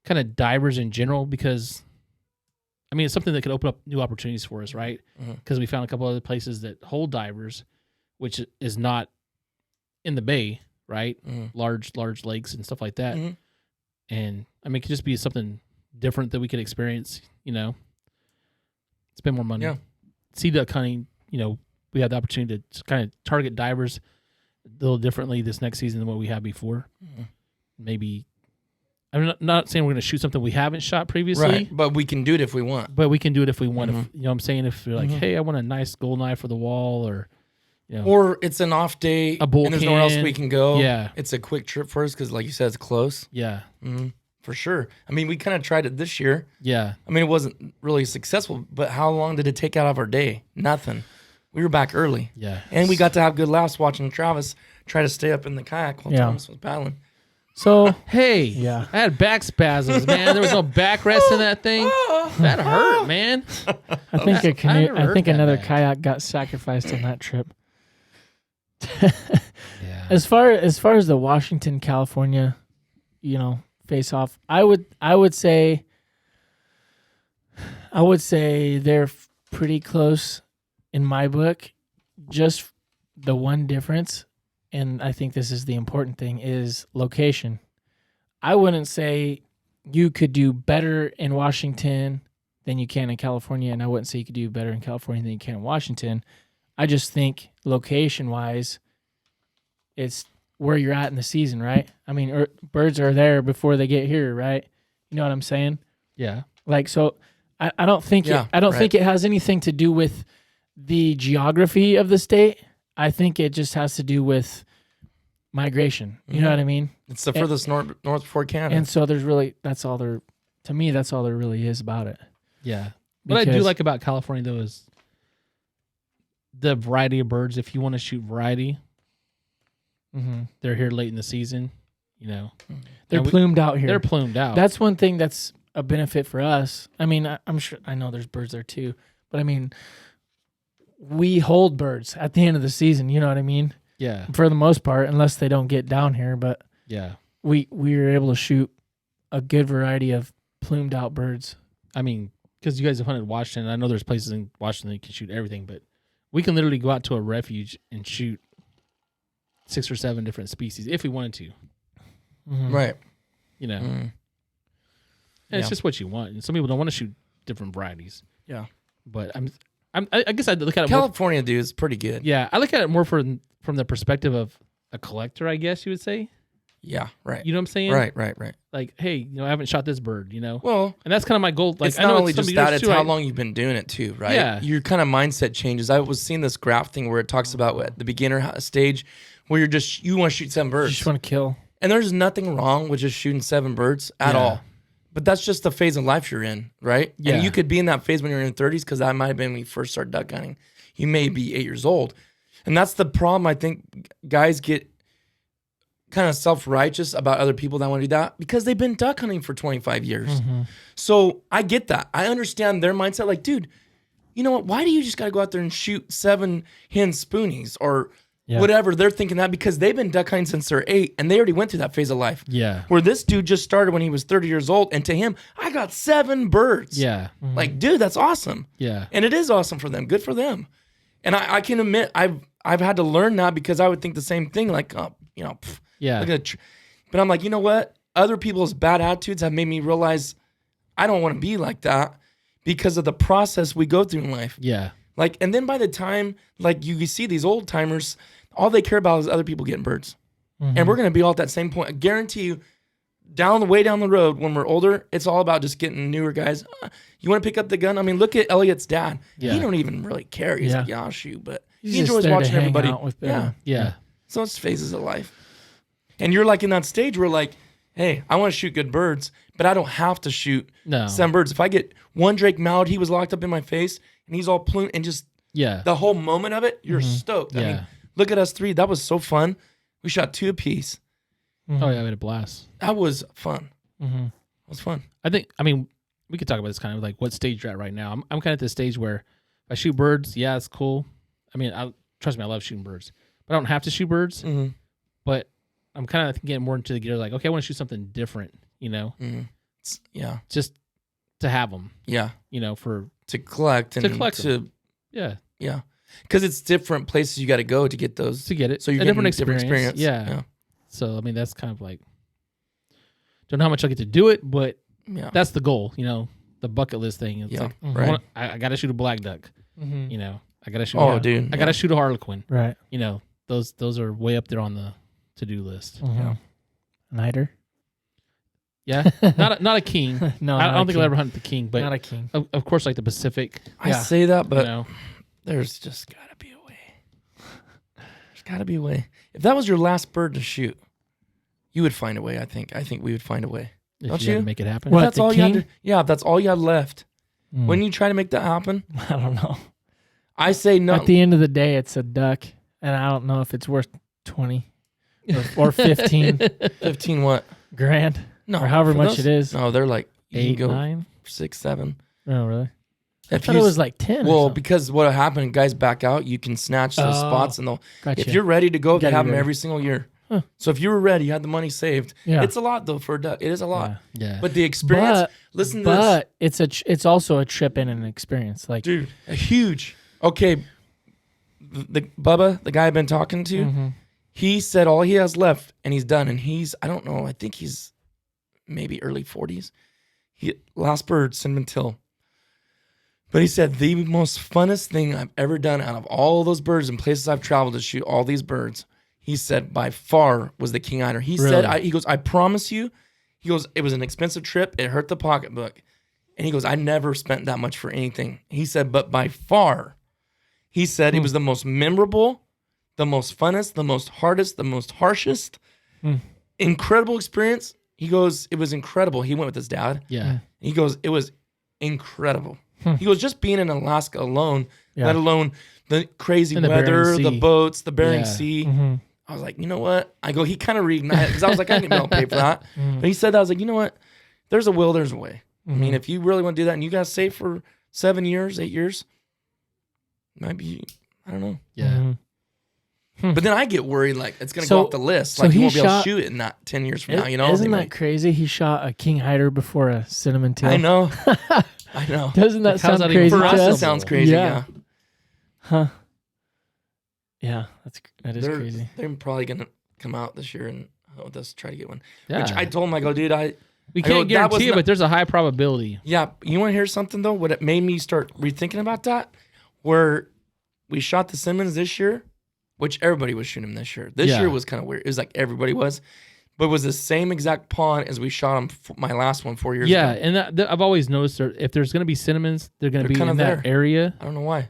kind of divers in general, because I mean, it's something that could open up new opportunities for us, right? Because we found a couple other places that hold divers, which is not in the bay, right? Large lakes and stuff like that. And I mean, it could just be something different that we could experience, spend more money. Yeah. Sea duck hunting, we have the opportunity to kind of target divers a little differently this next season than what we had before. Maybe I'm not saying we're going to shoot something we haven't shot previously. Right, but we can do it if we want. But we can do it if we want. If, you know what I'm saying? If you're like, hey, I want a nice goldeneye for the wall, or or it's an off day a bull and there's nowhere else we can go. Yeah. It's a quick trip for us because, like you said, it's close. Yeah. Mm-hmm. For sure. I mean, we kind of tried it this year. Yeah. I mean, it wasn't really successful, but how long did it take out of our day? Nothing. We were back early. Yeah. And we got to have good laughs watching Travis try to stay up in the kayak while Thomas was paddling. So, hey, I had back spasms, man. There was no backrest in that thing. That hurt, man. I think a canoe. I think another bad. kayak got sacrificed on that trip. Yeah. As far as the Washington, California, face off, I would say they're pretty close in my book. Just the one difference, and I think this is the important thing, is location. I wouldn't say you could do better in Washington than you can in California, and I wouldn't say you could do better in California than you can in Washington. I just think location-wise, it's where you're at in the season, right? I mean, birds are there before they get here, right? You know what I'm saying? Yeah. Like, so I don't think think it has anything to do with the geography of the state. I think it just has to do with migration. You know what I mean? It's the furthest north before Canada. And so that's all there really is about it. Yeah. What I do like about California, though, is the variety of birds. If you want to shoot variety, they're here late in the season. They're plumed out here. They're plumed out. That's one thing that's a benefit for us. I mean, I'm sure, I know there's birds there too, but I mean, we hold birds at the end of the season. You know what I mean? Yeah. For the most part, unless they don't get down here, but yeah, we are able to shoot a good variety of plumed out birds. I mean, because you guys have hunted Washington, I know there's places in Washington that you can shoot everything, but we can literally go out to a refuge and shoot 6 or 7 different species if we wanted to. Right. And it's just what you want. And some people don't want to shoot different varieties. Yeah. But I guess I'd look at it California, dude, is pretty good. Yeah, I look at it more from the perspective of a collector, I guess you would say. Yeah, right. You know what I'm saying? Right. Like, hey, I haven't shot this bird, Well, and that's kind of my goal. Like, it's not only just that; it's how long you've been doing it too, right? Yeah. Your kind of mindset changes. I was seeing this graph thing where it talks about at the beginner stage, where you want to shoot 7 birds, You just want to kill. and there's nothing wrong with just shooting 7 birds at all. But that's just the phase of life you're in, right? Yeah. And you could be in that phase when you're in your 30s, because that might have been when you first started duck hunting. You may be 8 years old. And that's the problem. I think guys get kind of self-righteous about other people that want to do that because they've been duck hunting for 25 years. So I get that. I understand their mindset. Like, dude, you know what? Why do you just got to go out there and shoot 7 hen spoonies or whatever? They're thinking that because they've been duck hunting since they're 8 and they already went through that phase of life. Yeah. Where this dude just started when he was 30 years old, and to him, I got 7 birds. Yeah. Like, dude, that's awesome. Yeah. And it is awesome for them. Good for them. And I can admit I've had to learn that because I would think the same thing. Like, Yeah. look at but I'm like, you know what? Other people's bad attitudes have made me realize I don't want to be like that because of the process we go through in life. Yeah. Like, and then by the time, like, you see these old timers, all they care about is other people getting birds. And we're going to be all at that same point. I guarantee you, way down the road, when we're older, it's all about just getting newer guys. You want to pick up the gun? I mean, look at Elliot's dad. Yeah. He don't even really care. He's like, yeah, I'll shoot. But He's he just enjoys there to watching hang everybody. out with Yeah. Yeah. So it's phases of life. And you're like in that stage where like, hey, I want to shoot good birds, but I don't have to shoot 7 birds. If I get one Drake mallard, he was locked up in my face and he's all plumed and just the whole moment of it, you're stoked. I mean, look at us 3. That was so fun. We shot 2 apiece. Oh yeah, we had a blast. That was fun. It was fun. I mean, we could talk about this kind of like what stage you're at right now. I'm kind of at the stage where if I shoot birds, yeah, it's cool. I mean, trust me, I love shooting birds, but I don't have to shoot birds. But I'm kind of getting more into the gear, like, okay, I want to shoot something different, Yeah. just to have them, Yeah. for To collect and yeah, yeah. Because it's different places you got to go to get those. to get it. So you're a getting different experience. Yeah. So I mean, that's kind of like, don't know how much I get to do it, but that's the goal. The bucket list thing. It's like, right. I got to shoot a black duck. I got to shoot. Dude. I got to shoot a harlequin. Right. Those are way up there on the to-do list. Niter. Yeah, not a king. No, I don't think I'll ever hunt the king, but not a king. Of course, like the Pacific. I say that, but You know, there's just gotta be a way. There's gotta be a way. If that was your last bird to shoot, you would find a way. I think we would find a way. if Don't you had you? to make it happen. What? If that's the all you had king? to, yeah, if that's all you had left. Mm. When you try to make that happen, I don't know. I say no. At the end of the day, it's a duck, and I don't know if it's worth 20 or 15 15 what? grand No, or however for much those- it is. No, they're like you 8, can go 9. 6, 7. Oh, really? I If thought it was like 10. well, because what happened, guys back out, you can snatch those Oh, spots, and they'll. gotcha. If you're ready to go, they Gotta be have them ready. every single year. Huh. So if you were ready, you had the money saved. Yeah. It's a lot though for a duck. It is a lot. Yeah. Yeah, But the experience. But- listen to this, But it's also a trip and an experience. Like, dude. A huge. Okay, the Bubba, the guy I've been talking to, mhm. he said all he has left, and he's done. And he's, I don't know, I think he's maybe early 40s. Last bird, cinnamon till. But he said the most funnest thing I've ever done out of all those birds and places I've traveled to shoot all these birds, he said by far was the king eider. He said, Really? he goes, I promise you, he goes, it was an expensive trip. It hurt the pocketbook. And he goes, I never spent that much for anything. He said, but by far, he said it was the most memorable, the most funnest, the most hardest, the most harshest, incredible experience. He goes, it was incredible. He went with his dad. yeah. He goes, it was incredible. He goes, just being in Alaska alone, Yeah. let alone the crazy And the weather, Bering the Sea. boats, the Bering Yeah. Sea. Mhm. I was like, you know what? I go, he kind of reignited because I was like, I didn't pay for that. But he said that. I was like, you know what? There's a will, there's a way. I mean, if you really want to do that and you guys save for 7 years, 8 years, might be, I don't know. Yeah. Mhm. But then I get worried, like, it's going to So- go off the list. so Like, you he won't be able to shot- shoot it in that 10 years from now, you know? Isn't They that crazy? He shot a king hider before a cinnamon tail. I know. I know. Doesn't that How's sound that even crazy For to us, it us? sounds crazy, Yeah. yeah. Huh. Yeah, that is They're, crazy. They're probably going to come out this year and hunt with us, try to get one. Yeah. Which I told him, I go, dude, we I go, can't that was guarantee it, not- but there's a high probability. yeah, you want to hear something, though? What it made me start rethinking about that? Where we shot the Simmons this year, which everybody was shooting them this year. This Yeah. year was kind of weird. It was like everybody was. But it was the same exact pond as we shot them my last one 4 years Yeah, ago. and I've always noticed if there's going to be cinnamons, they're going to They're be kind in of that there. area. I don't know why.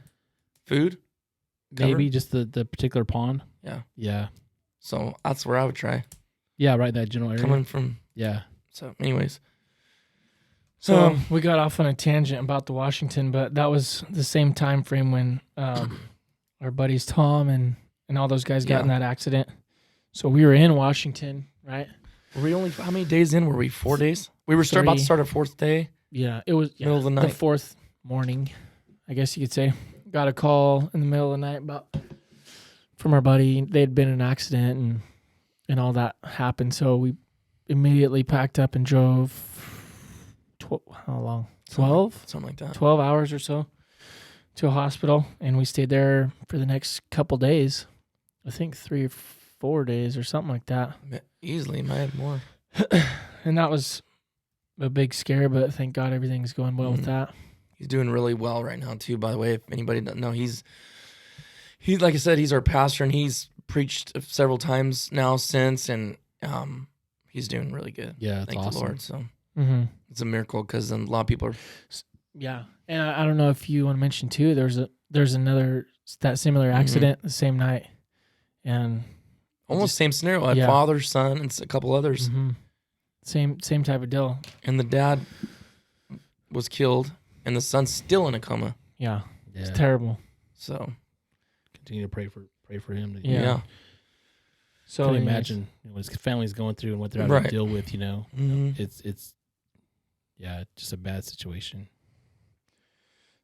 Food? Cover? Maybe just the particular pond. Yeah. Yeah. So that's where I would try. Yeah, right in that general area. Coming from. Yeah. So, anyways. So we got off on a tangent about the Washington, but that was the same time frame when our buddies Tom and all those guys got in that accident. So we were in Washington, right? Were we only, how many days in? Were we 4 days? We were about to 3. start our 4th day. Yeah, it was Middle of the night. the 4th morning, I guess you could say. Got a call in the middle of the night from our buddy. They had been in an accident and all that happened. So we immediately packed up and drove. How long? 12? Something like that. 12 hours or so to a hospital, and we stayed there for the next couple days. I think 3 or 4 days or something like that. Easily, might have more. And that was a big scare, but thank God everything's going well with that. He's doing really well right now too, by the way. If anybody doesn't know, he's like I said, he's our pastor, and he's preached several times now since, and he's doing really good. Yeah, that's Thank awesome. the Lord. So Mm-hmm. it's a miracle because a lot of people are. Yeah, and I don't know if you want to mention too. There's another that similar accident the same night, and Almost same scenario. A Yeah. father, son, and a couple others. same type of deal. And the dad was killed, and the son's still in a coma. Yeah, Yeah. it's terrible. So Continue to pray for him. To, Yeah. So Can you anyways, imagine what his family's going through and what they're having Right. to deal with? Mhm. It's just a bad situation.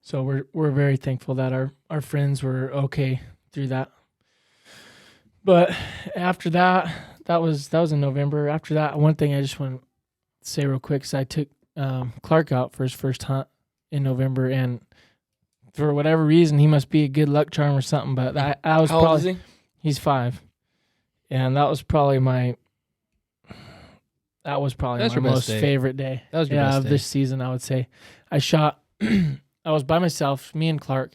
So we're very thankful that our friends were okay through that. But after that was in November. After that, one thing I just want to say real quick is I took Clark out for his first hunt in November, and for whatever reason he must be a good luck charm or something. But I was How old probably is he? he's 5, and that was probably my That's my your best most day. favorite day. That was your best of day. this season. I would say I shot. I was by myself, me and Clark.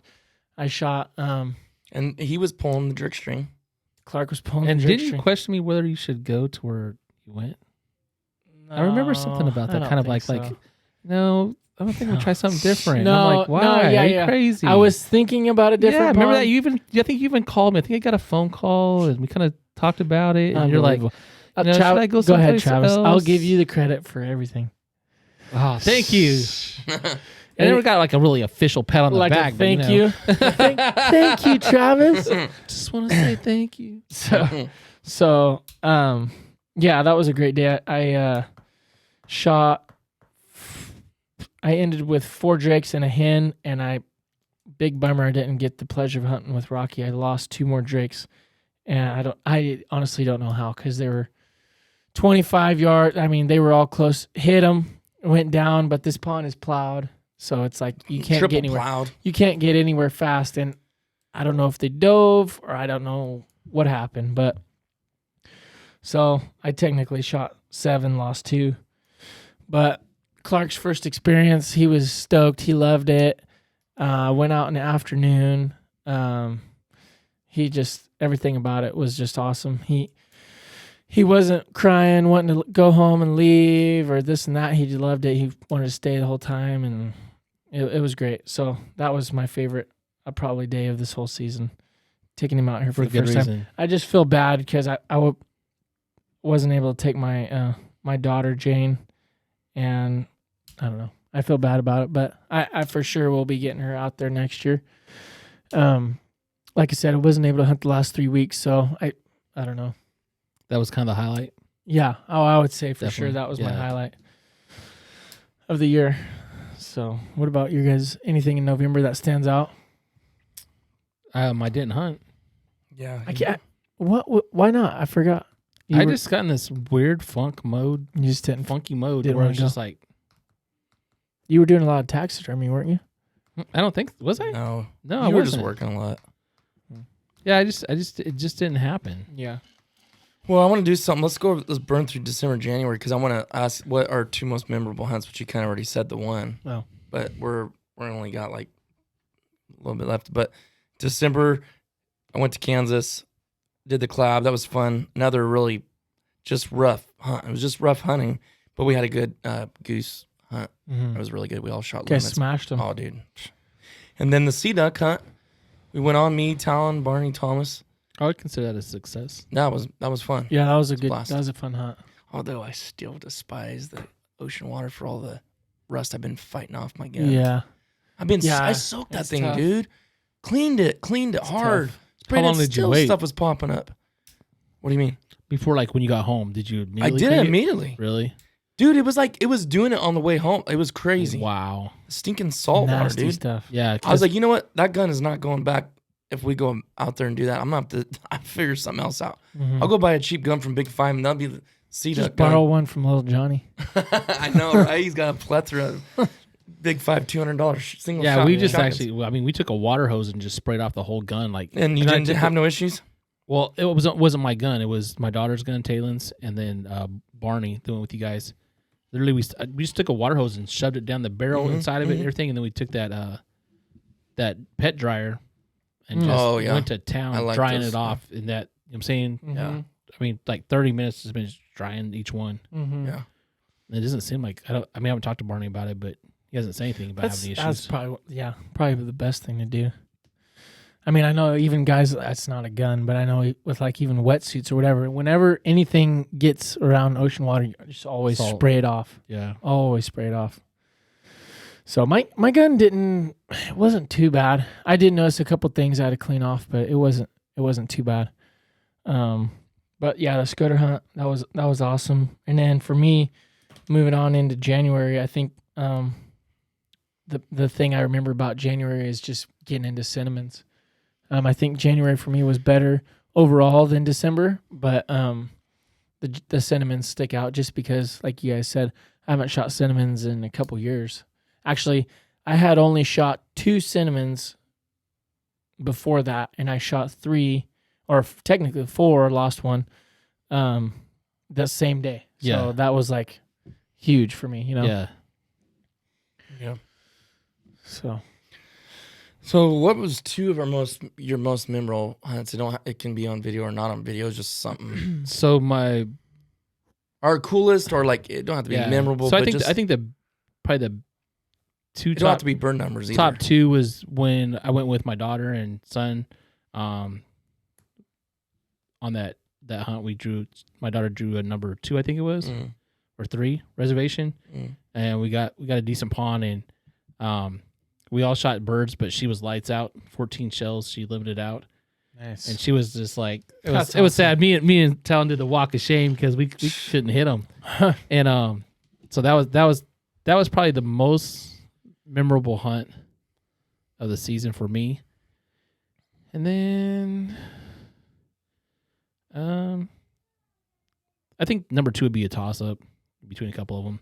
I shot. And he was pulling the jerk string. Clark was pulling And the jerk didn't you string. question me whether you should go to where you went? I remember something about that. Kind of like, no, I don't think we'll try something different. No, I'm like, why? Are you crazy? I was thinking about a different remember pond. that? I think you even called me. I think I got a phone call and we kind of talked about it. And you're like, should I go ahead, Travis. else? I'll give you the credit for everything. Oh, thank you. And then we got like a really official pat on the back. Thank you. Thank you, Travis. Just want to say thank you. So, yeah, that was a great day. I ended with 4 drakes and a hen, and big bummer I didn't get the pleasure of hunting with Rocky. I lost 2 more drakes, and I honestly don't know how, because they were 25 yards. I mean, they were all close. Hit them, went down, but this pond is plowed. So it's like you can't get anywhere. Plowed. You can't get anywhere fast, and I don't know if they dove or I don't know what happened, but so I technically shot 7, lost 2. But Clark's first experience, he was stoked. He loved it. Went out in the afternoon. Everything about it was just awesome. He wasn't crying, wanting to go home and leave or this and that. He just loved it. He wanted to stay the whole time, and it was great. So that was my favorite probably day of this whole season, taking him out here for the first time. I just feel bad because I wasn't able to take my my daughter, Jane, and I don't know. I feel bad about it, but I for sure will be getting her out there next year. Like I said, I wasn't able to hunt the last 3 weeks, so I don't know. That was kind of the highlight. Yeah. Oh, I would say for sure that was my highlight of the year. So, what about you guys? Anything in November that stands out? I didn't hunt. Yeah. I can't. What? Why not? I forgot. I just got in this weird funk mode. You just didn't. Funky mode where I was just like. You were doing a lot of taxidermy, weren't you? I don't think. Was I? No. No, you were just working a lot. Yeah, it just didn't happen. Yeah. Well, I want to do something. Let's burn through December, January, because I want to ask what are 2 most memorable hunts, which you kind of already said the one. Oh. But we're only got like a little bit left. But December, I went to Kansas, did the collab. That was fun. Another really just rough hunt. It was just rough hunting, but we had a good goose hunt. Mm-hmm. It was really good. We all shot You guys limits. smashed them. Oh, dude. And then the sea duck hunt, we went on, me, Talon, Barney, Thomas. I would consider that a success. That was fun. Yeah, that was a fun hunt. Although I still despise the ocean water for all the rust I've been fighting off my gun. Yeah. I soaked that thing, tough. dude. Cleaned it hard. How long did you wait? Stuff was popping up. What do you mean? When you got home, did you immediately I did it immediately. Really? Dude, it was like it was doing it on the way home. It was crazy. Wow. Stinking salt water, dude. Stuff. Yeah. I was like, you know what? That gun is not going back. If we go out there and do that, I'm going to have to figure something else out. Mm-hmm. I'll go buy a cheap gun from Big Five, and that'll be the sea duck borrow gun. one from Little Johnny. I know, right? He's got a plethora of Big Five $200 single shot. Yeah, we just shotguns. we took a water hose and just sprayed off the whole gun. And you didn't have no issues? Well, it wasn't my gun. It was my daughter's gun, Taylor's, and then Barney, the one with you guys. Literally, we just took a water hose and shoved it down the barrel inside of it and everything, and then we took that pet dryer and just went to town drying it off. And that, you know what I'm saying? Mm-hmm. Yeah. I mean, like 30 minutes has been just drying each one. Mm-hmm. Yeah. And it doesn't seem like I haven't talked to Barney about it, but he hasn't said anything about having issues. That's probably the best thing to do. I mean, I know even guys, that's not a gun, but I know with like even wetsuits or whatever, whenever anything gets around ocean water, you just always spray it off. Yeah. Always spray it off. So my gun it wasn't too bad. I did notice a couple things I had to clean off, but it wasn't too bad. But yeah, the scooter hunt, that was awesome. And then for me, moving on into January, I think the thing I remember about January is just getting into cinnamons. I think January for me was better overall than December, but the cinnamons stick out just because, like you guys said, I haven't shot cinnamons in a couple years. Actually, I had only shot 2 cinnamons before that, and I shot 3, or technically 4, lost one, the same day. So that was like huge for me, you know? Yeah. Yeah. So what was 2 of your most memorable hunts? It can be on video or not on video. It's just something. So Our coolest, or like it don't have to be memorable. So but I think probably the two it don't have to be bird numbers either. Top two was when I went with my daughter and son. On that hunt, my daughter drew a number 2, I think it was, or 3 reservation, and we got a decent pond, and we all shot birds, but she was lights out, 14 shells, she limited out. Nice. And she was just like, it was sad. Me and Talon did the walk of shame because we couldn't hit them, and so that was probably the most memorable hunt of the season for me. And then, I think number 2 would be a toss up between a couple of them,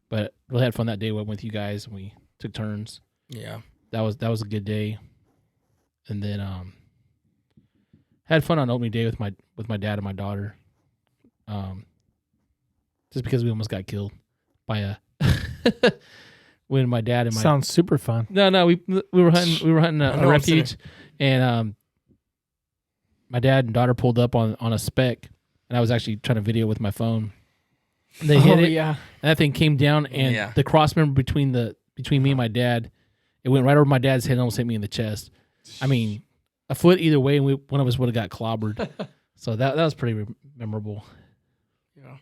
but really had fun that day. Went with you guys and we took turns. Yeah, that was a good day. And then had fun on opening day with my dad and my daughter. Just because we almost got killed by a when my dad and my sounds super fun. No, we were hunting a refuge, and my dad and daughter pulled up on a speck, and I was actually trying to video with my phone. They hit it, and that thing came down, and the cross member between me and my dad, it went right over my dad's head and almost hit me in the chest. I mean, a foot either way, and one of us would have got clobbered. So that was pretty memorable. Yeah.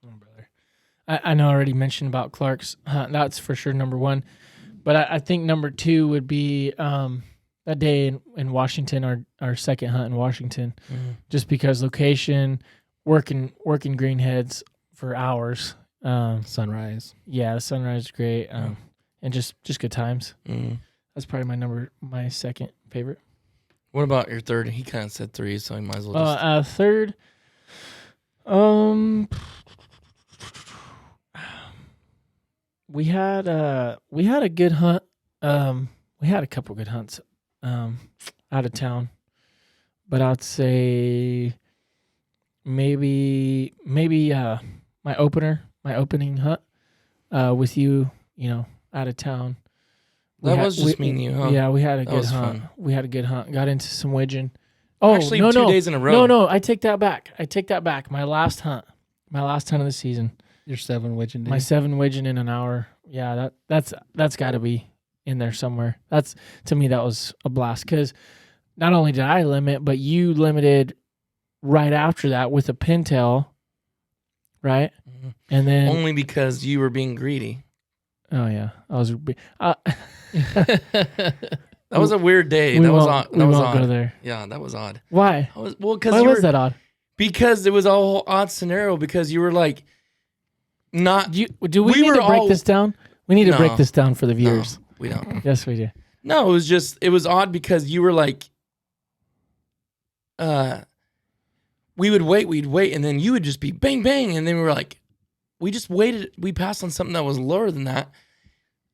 Oh, brother. I know I already mentioned about Clark's hunt. That's for sure number 1. But I think number 2 would be that day in Washington, our second hunt in Washington, just because location, working greenheads for hours. Sunrise. Yeah, the sunrise is great. And just good times. That's probably my second favorite. What about your third? He kind of said 3, so he might as well just... Third, we had a good hunt. We had a couple good hunts out of town, but I'd say maybe my opening hunt with you, out of town. That was just me and you, huh? Yeah, we had a good hunt. Fun. We had a good hunt. Got into some widgeon. Oh, actually, 2 days in a row. No, I take that back. My last hunt of the season. Your 7 widgeon day. My 7 widgeon in an hour. Yeah, that's got to be in there somewhere. To me, that was a blast because not only did I limit, but you limited right after that with a pintail, right? Mm-hmm. And then only because you were being greedy. Oh yeah, I was. That was a weird day. That was odd. That was odd. Go there. Yeah, that was odd. Why? Because why was that odd? Because it was a whole odd scenario. Because you were like, not. Do we need to break this down? We need to break this down for the viewers. No, we don't. Yes, we do. No, it was odd because you were like, we'd wait, and then you would just be bang, bang, and then we were like, we just waited. We passed on something that was lower than that.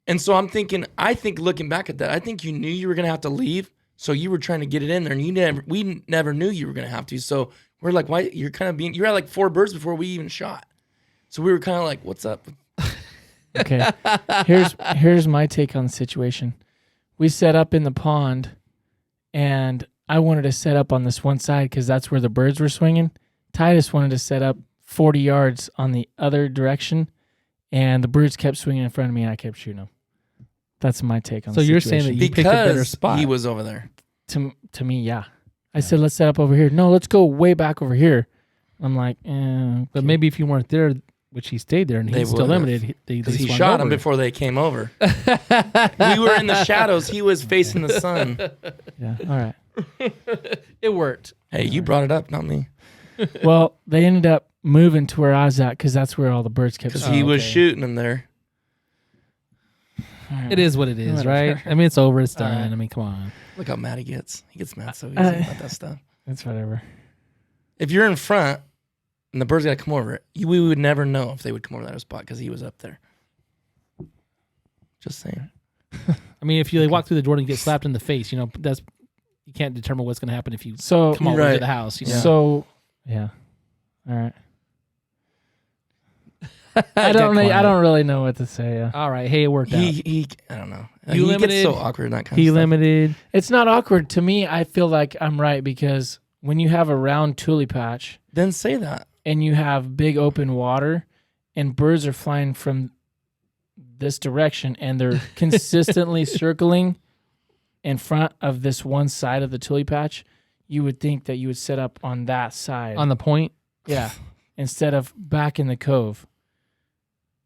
And so I think looking back at that, I think you knew you were going to have to leave. So you were trying to get it in there, and we never knew you were going to have to. So we're like, why? You're had like 4 birds before we even shot. So we were kind of like, what's up? Okay. Here's my take on the situation. We set up in the pond, and I wanted to set up on this one side because that's where the birds were swinging. Titus wanted to set up 40 yards on the other direction, and the birds kept swinging in front of me, and I kept shooting them. That's my take on the situation. So you're saying that you picked a better spot. He was over there. To me, yeah. I said, let's set up over here. No, let's go way back over here. I'm like, okay. But maybe if you weren't there, which he stayed there, and he's still limited. Because he shot him before they came over. We were in the shadows. He was facing the sun. Yeah, all right. It worked. Hey, you brought it up, not me. Well, they ended up moving to where I was at because that's where all the birds kept. Because he was shooting them there. It is what it is, right? I mean, it's over. It's done. Right. I mean, come on. Look how mad he gets. He gets mad so easy about that stuff. It's whatever. If you're in front and the birds got to come over, we would never know if they would come over that spot because he was up there. Just saying. I mean, if you walk through the door and get slapped in the face, you can't determine what's going to happen if you come over to the house. You know? So, yeah. All right. I don't really know what to say. Yeah. All right. Hey, it worked out. I don't know. He gets so awkward in that kind of stuff. He limited. It's not awkward. To me, I feel like I'm right because when you have a round tule patch. Then say that. and you have big open water and birds are flying from this direction and they're consistently circling in front of this one side of the tule patch, you would think that you would set up on that side. On the point? Yeah. Instead of back in the cove.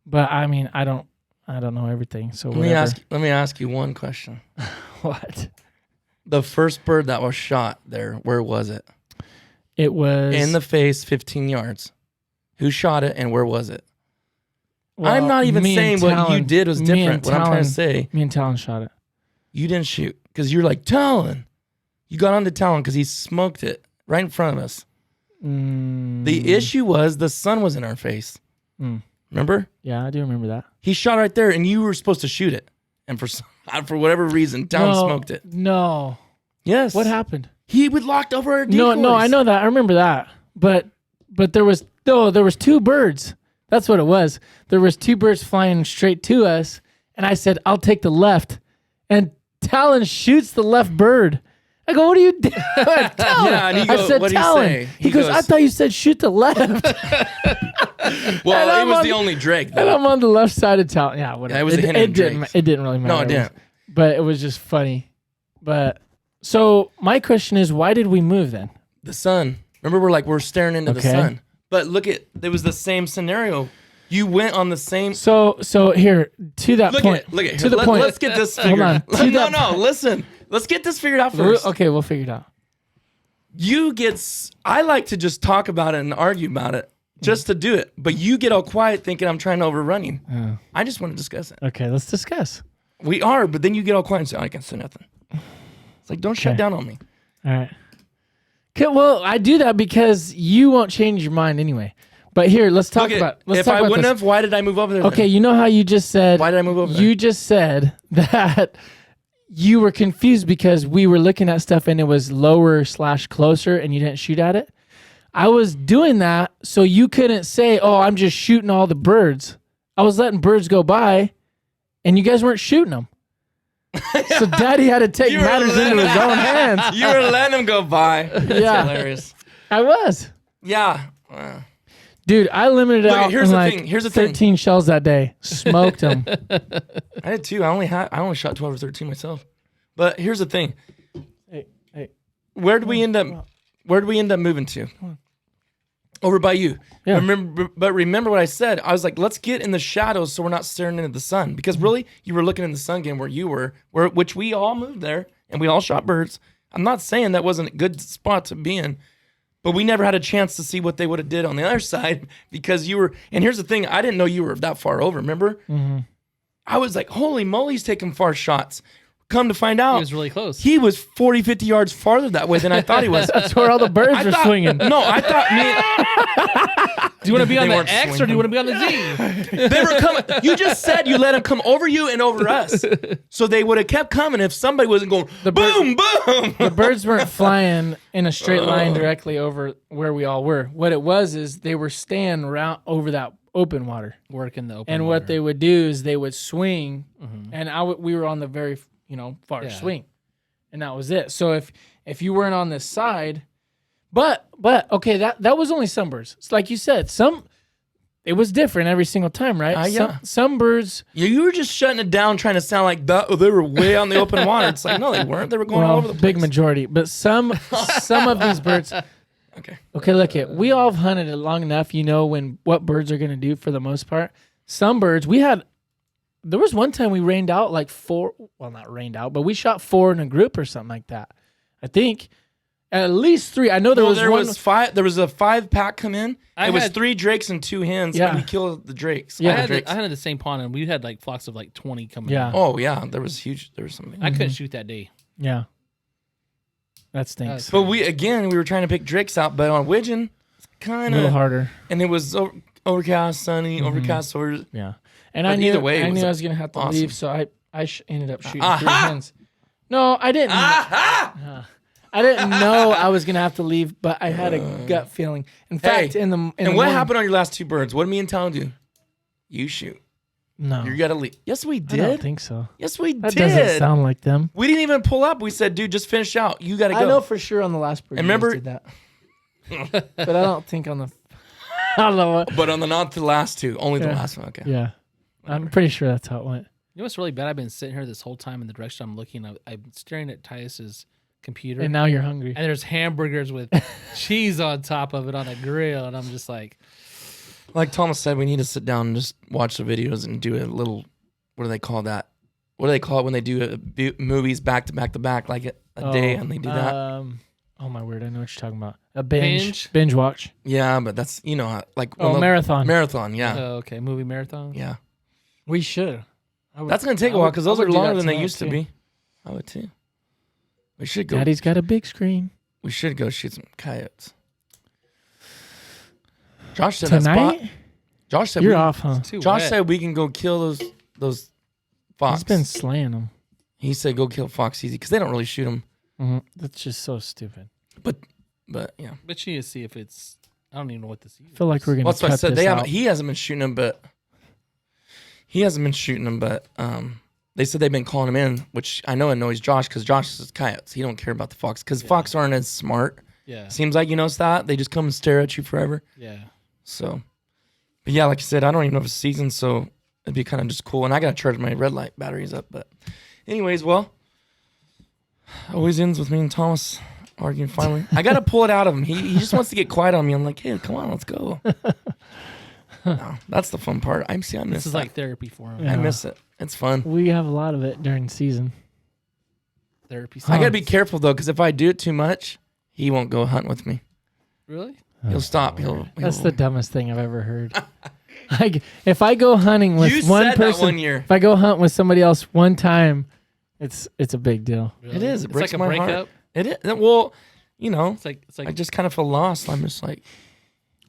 But I mean, I don't know everything. So let me ask you one question. What? The first bird that was shot there, where was it? It was in the face, 15 yards. Who shot it and where was it? Well, I'm not even saying what you did was different. What I'm trying to say. Me and Talon shot it. You didn't shoot because you're like, Talon. You got onto Talon because he smoked it right in front of us. The issue was the sun was in our face. Remember? Yeah, I do remember that. He shot right there and you were supposed to shoot it. And for whatever reason, Talon smoked it. No. Yes. What happened? He would locked over our decoys. No, I know that. I remember that. But there was two birds. That's what it was. There was two birds flying straight to us, and I said, "I'll take the left." And Talon shoots the left bird. I go, "What are you doing?" Yeah, and he goes, I said, "What do you Talon." say? He goes, "I thought you said shoot the left." Well, it was the only Drake, though. And I'm on the left side of Talon. Yeah, whatever. Yeah, it was a hint of Drake. It didn't really matter. No, it didn't. But it was just funny. But so my question is, why did we move then? The sun. Remember, we're staring into the sun. But look it was the same scenario. You went on the same. So here to that point. Look at to the point. Let's get this figured out. No, listen. Let's get this figured out first. Okay, we'll figure it out. I like to just talk about it and argue about it just to do it. But you get all quiet thinking I'm trying to overrun you. I just want to discuss it. Okay, let's discuss. We are, but then you get all quiet and say, I can't say nothing. It's like, don't shut down on me. All right. Okay, well, I do that because you won't change your mind anyway. But here, let's talk about. If I wouldn't have, why did I move over there? Okay, you know how you just said. Why did I move over there? You just said that you were confused because we were looking at stuff and it was lower/closer, and you didn't shoot at it. I was doing that so you couldn't say, "Oh, I'm just shooting all the birds." I was letting birds go by, and you guys weren't shooting them. So Daddy had to take matters into his own hands. You were letting him go by. That's hilarious. I was. Yeah. Dude, I limited out. Here's the thing. Here's the 13 shells that day. Smoked them. I did too. I only shot 12 or 13 myself. But here's the thing. Hey. Where did we end up moving to? Over by you. Yeah. Remember what I said. I was like, let's get in the shadows so we're not staring into the sun. Because really, you were looking in the sun again where you were, which we all moved there and we all shot birds. I'm not saying that wasn't a good spot to be in, but we never had a chance to see what they would have did on the other side because you were. And here's the thing: I didn't know you were that far over. Remember? Mm-hmm. I was like, holy moly, he's taking far shots. Come to find out, he was really close. He was 40, 50 yards farther that way than I thought he was. That's where all the birds were swinging. No, I thought do you want to be on the X swinging. Or do you want to be on the Z? They were coming. You just said you let them come over you and over us. So they would have kept coming if somebody wasn't going boom, boom. The birds weren't flying in a straight line directly over where we all were. What it was is they were staying around over that open water. Working the open water. And what they would do is they would swing, and we were on the very far swing, and that was it. So if you weren't on this side, but okay, that was only some birds. It's like you said, it was different every single time, right? Yeah. Some birds. You were just shutting it down, trying to sound like that. Oh, they were way on the open water. It's like no, they weren't. They were going all over the place. Big majority, but some of these birds. Okay. Look it. We all have hunted it long enough. You know what birds are going to do for the most part. Some birds we had. There was one time we rained out like 4. Well, not rained out, but we shot 4 in a group or something like that. I think at least 3. I know there was 5. There was a 5-pack come in. It was 3 drakes and 2 hens. And we killed the drakes. Yeah, I had the same pond, and we had like flocks of like 20 coming. Yeah. in. Oh yeah, there was huge. There was something. I couldn't shoot that day. Yeah. That stinks. But we were trying to pick drakes out, but on Widgeon, it's kind of a little harder. And it was overcast, sunny, overcast. So yeah. And I knew I was going to have to leave, so I ended up shooting 3 hens. No, I didn't. I didn't know I was going to have to leave, but I had a gut feeling. In fact, what happened on your last 2 birds? What did me and Talon do? You shoot. No. You got to leave. Yes, we did. I don't think so. Yes, we did. That doesn't sound like them. We didn't even pull up. We said, dude, just finish out. You got to go. I know for sure on the last bird remember, you did that. But I don't think on the... don't know what. But on not the last two, only the Yeah. last one. Okay. Yeah. I'm pretty sure that's how it went. You know what's really bad? I've been sitting here this whole time in the direction I'm looking. I'm staring at Titus's computer. And now you're hungry. And there's hamburgers with cheese on top of it on a grill. And I'm just like, Like Thomas said, we need to sit down and just watch the videos and do a little, what do they call that? What do they call it when they do movies back to back to back, like a day and they do that? Oh my word, I know what you're talking about. A binge watch. Yeah, but that's, you know, like. Marathon. Marathon, yeah. okay, movie marathon. Yeah. We should. That's going to take a while because those are longer than they used too. to be. I would too. We should go. Daddy's got a big screen. We should go shoot some coyotes. Josh said Tonight? that spot. Josh said you're off, huh? Josh said we can go kill those fox. He's been slaying them. He said go kill fox easy because they don't really shoot them. Mm-hmm. That's just so stupid. But yeah. But you need to see if it's. I don't even know what this is. I feel like we're gonna. Well, that's what I said. This out. He hasn't been shooting them, but they said they've been calling him in, which I know annoys Josh because Josh is coyotes. He don't care about the fox because fox aren't as smart. Yeah. Seems like you notice that they just come and stare at you forever. Yeah. So, but yeah, like I said, I don't even know if it's season, so it'd be kind of just cool. And I gotta charge my red light batteries up. But, anyways, well, always ends with me and Thomas arguing. Finally, I gotta pull it out of him. He just wants to get quiet on me. I'm like, hey, come on, let's go. No, that's the fun part. I miss This is that. like therapy for him. Yeah. I miss it. It's fun. We have a lot of it during season. Therapy. I gotta be careful though, because if I do it too much, he won't go hunt with me. Really? He'll stop. That's the dumbest thing I've ever heard. Like, if I go hunting with You one said person, that one year. if I go hunt with somebody else one time, it's a big deal. Really? It is. It It's breaks like a my heart. breakup. It is. Well, you know, It's like I just kind of feel lost. I'm just like,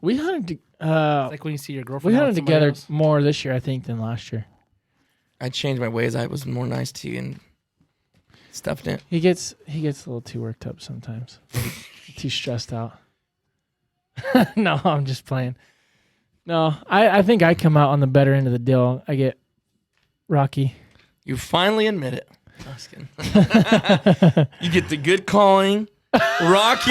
We hunted. like when you see your girlfriend. We out hunted with somebody together else. more this year, I think, than last year. I changed my ways. I was more nice to you and stuff didn't. He gets a little too worked up sometimes. Too stressed out. No, I'm just playing. No, I think I come out on the better end of the deal. I get rocky. You finally admit it. I'm just kidding. You get the good calling, Rocky.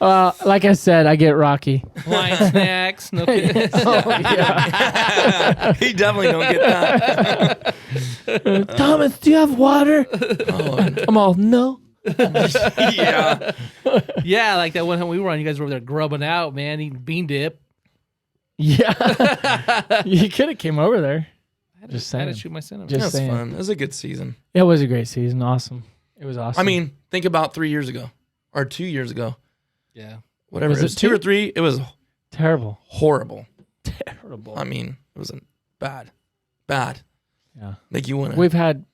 Like I said, I get rocky. Wine snacks. No kidding. Yeah. He definitely don't get that. Thomas, do you have water? Oh, I'm all, no. yeah. Yeah, like that one time we were on, you guys were over there grubbing out, man, eating bean dip. Yeah. You could have came over there. Just I had saying. to shoot my cinnamon. Just That's saying. fun. It was a good season. It was a great season. Awesome. It was awesome. I mean, think about 3 years ago or 2 years ago. Yeah. Whatever. Was It it was 2 or 3. It was terrible. horrible. Terrible. I mean, it was bad. Bad. Yeah. Like you want to We've had,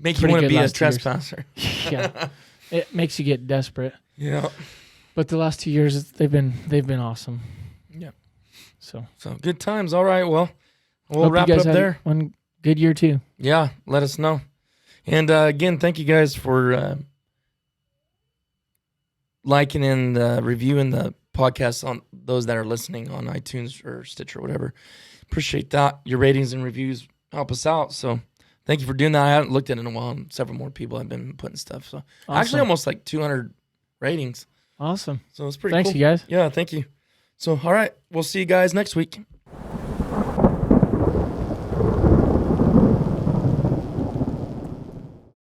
make you pretty want to good be a last 2 years. trespasser. yeah. It makes you get desperate. Yeah. But the last 2 years, they've been awesome. Yeah. So So good times. All right. Well, we'll hope wrap you it guys up had there. one good year too. Yeah. Let us know. And again, thank you guys for liking and reviewing the podcast on those that are listening on iTunes or Stitcher or whatever. Appreciate that. Your ratings and reviews help us out. So thank you for doing that. I haven't looked at it in a while. And several more people have been putting stuff. So actually almost like 200 ratings. Awesome. So it's pretty Thanks, cool. you guys. Yeah, thank you. So, all right. We'll see you guys next week.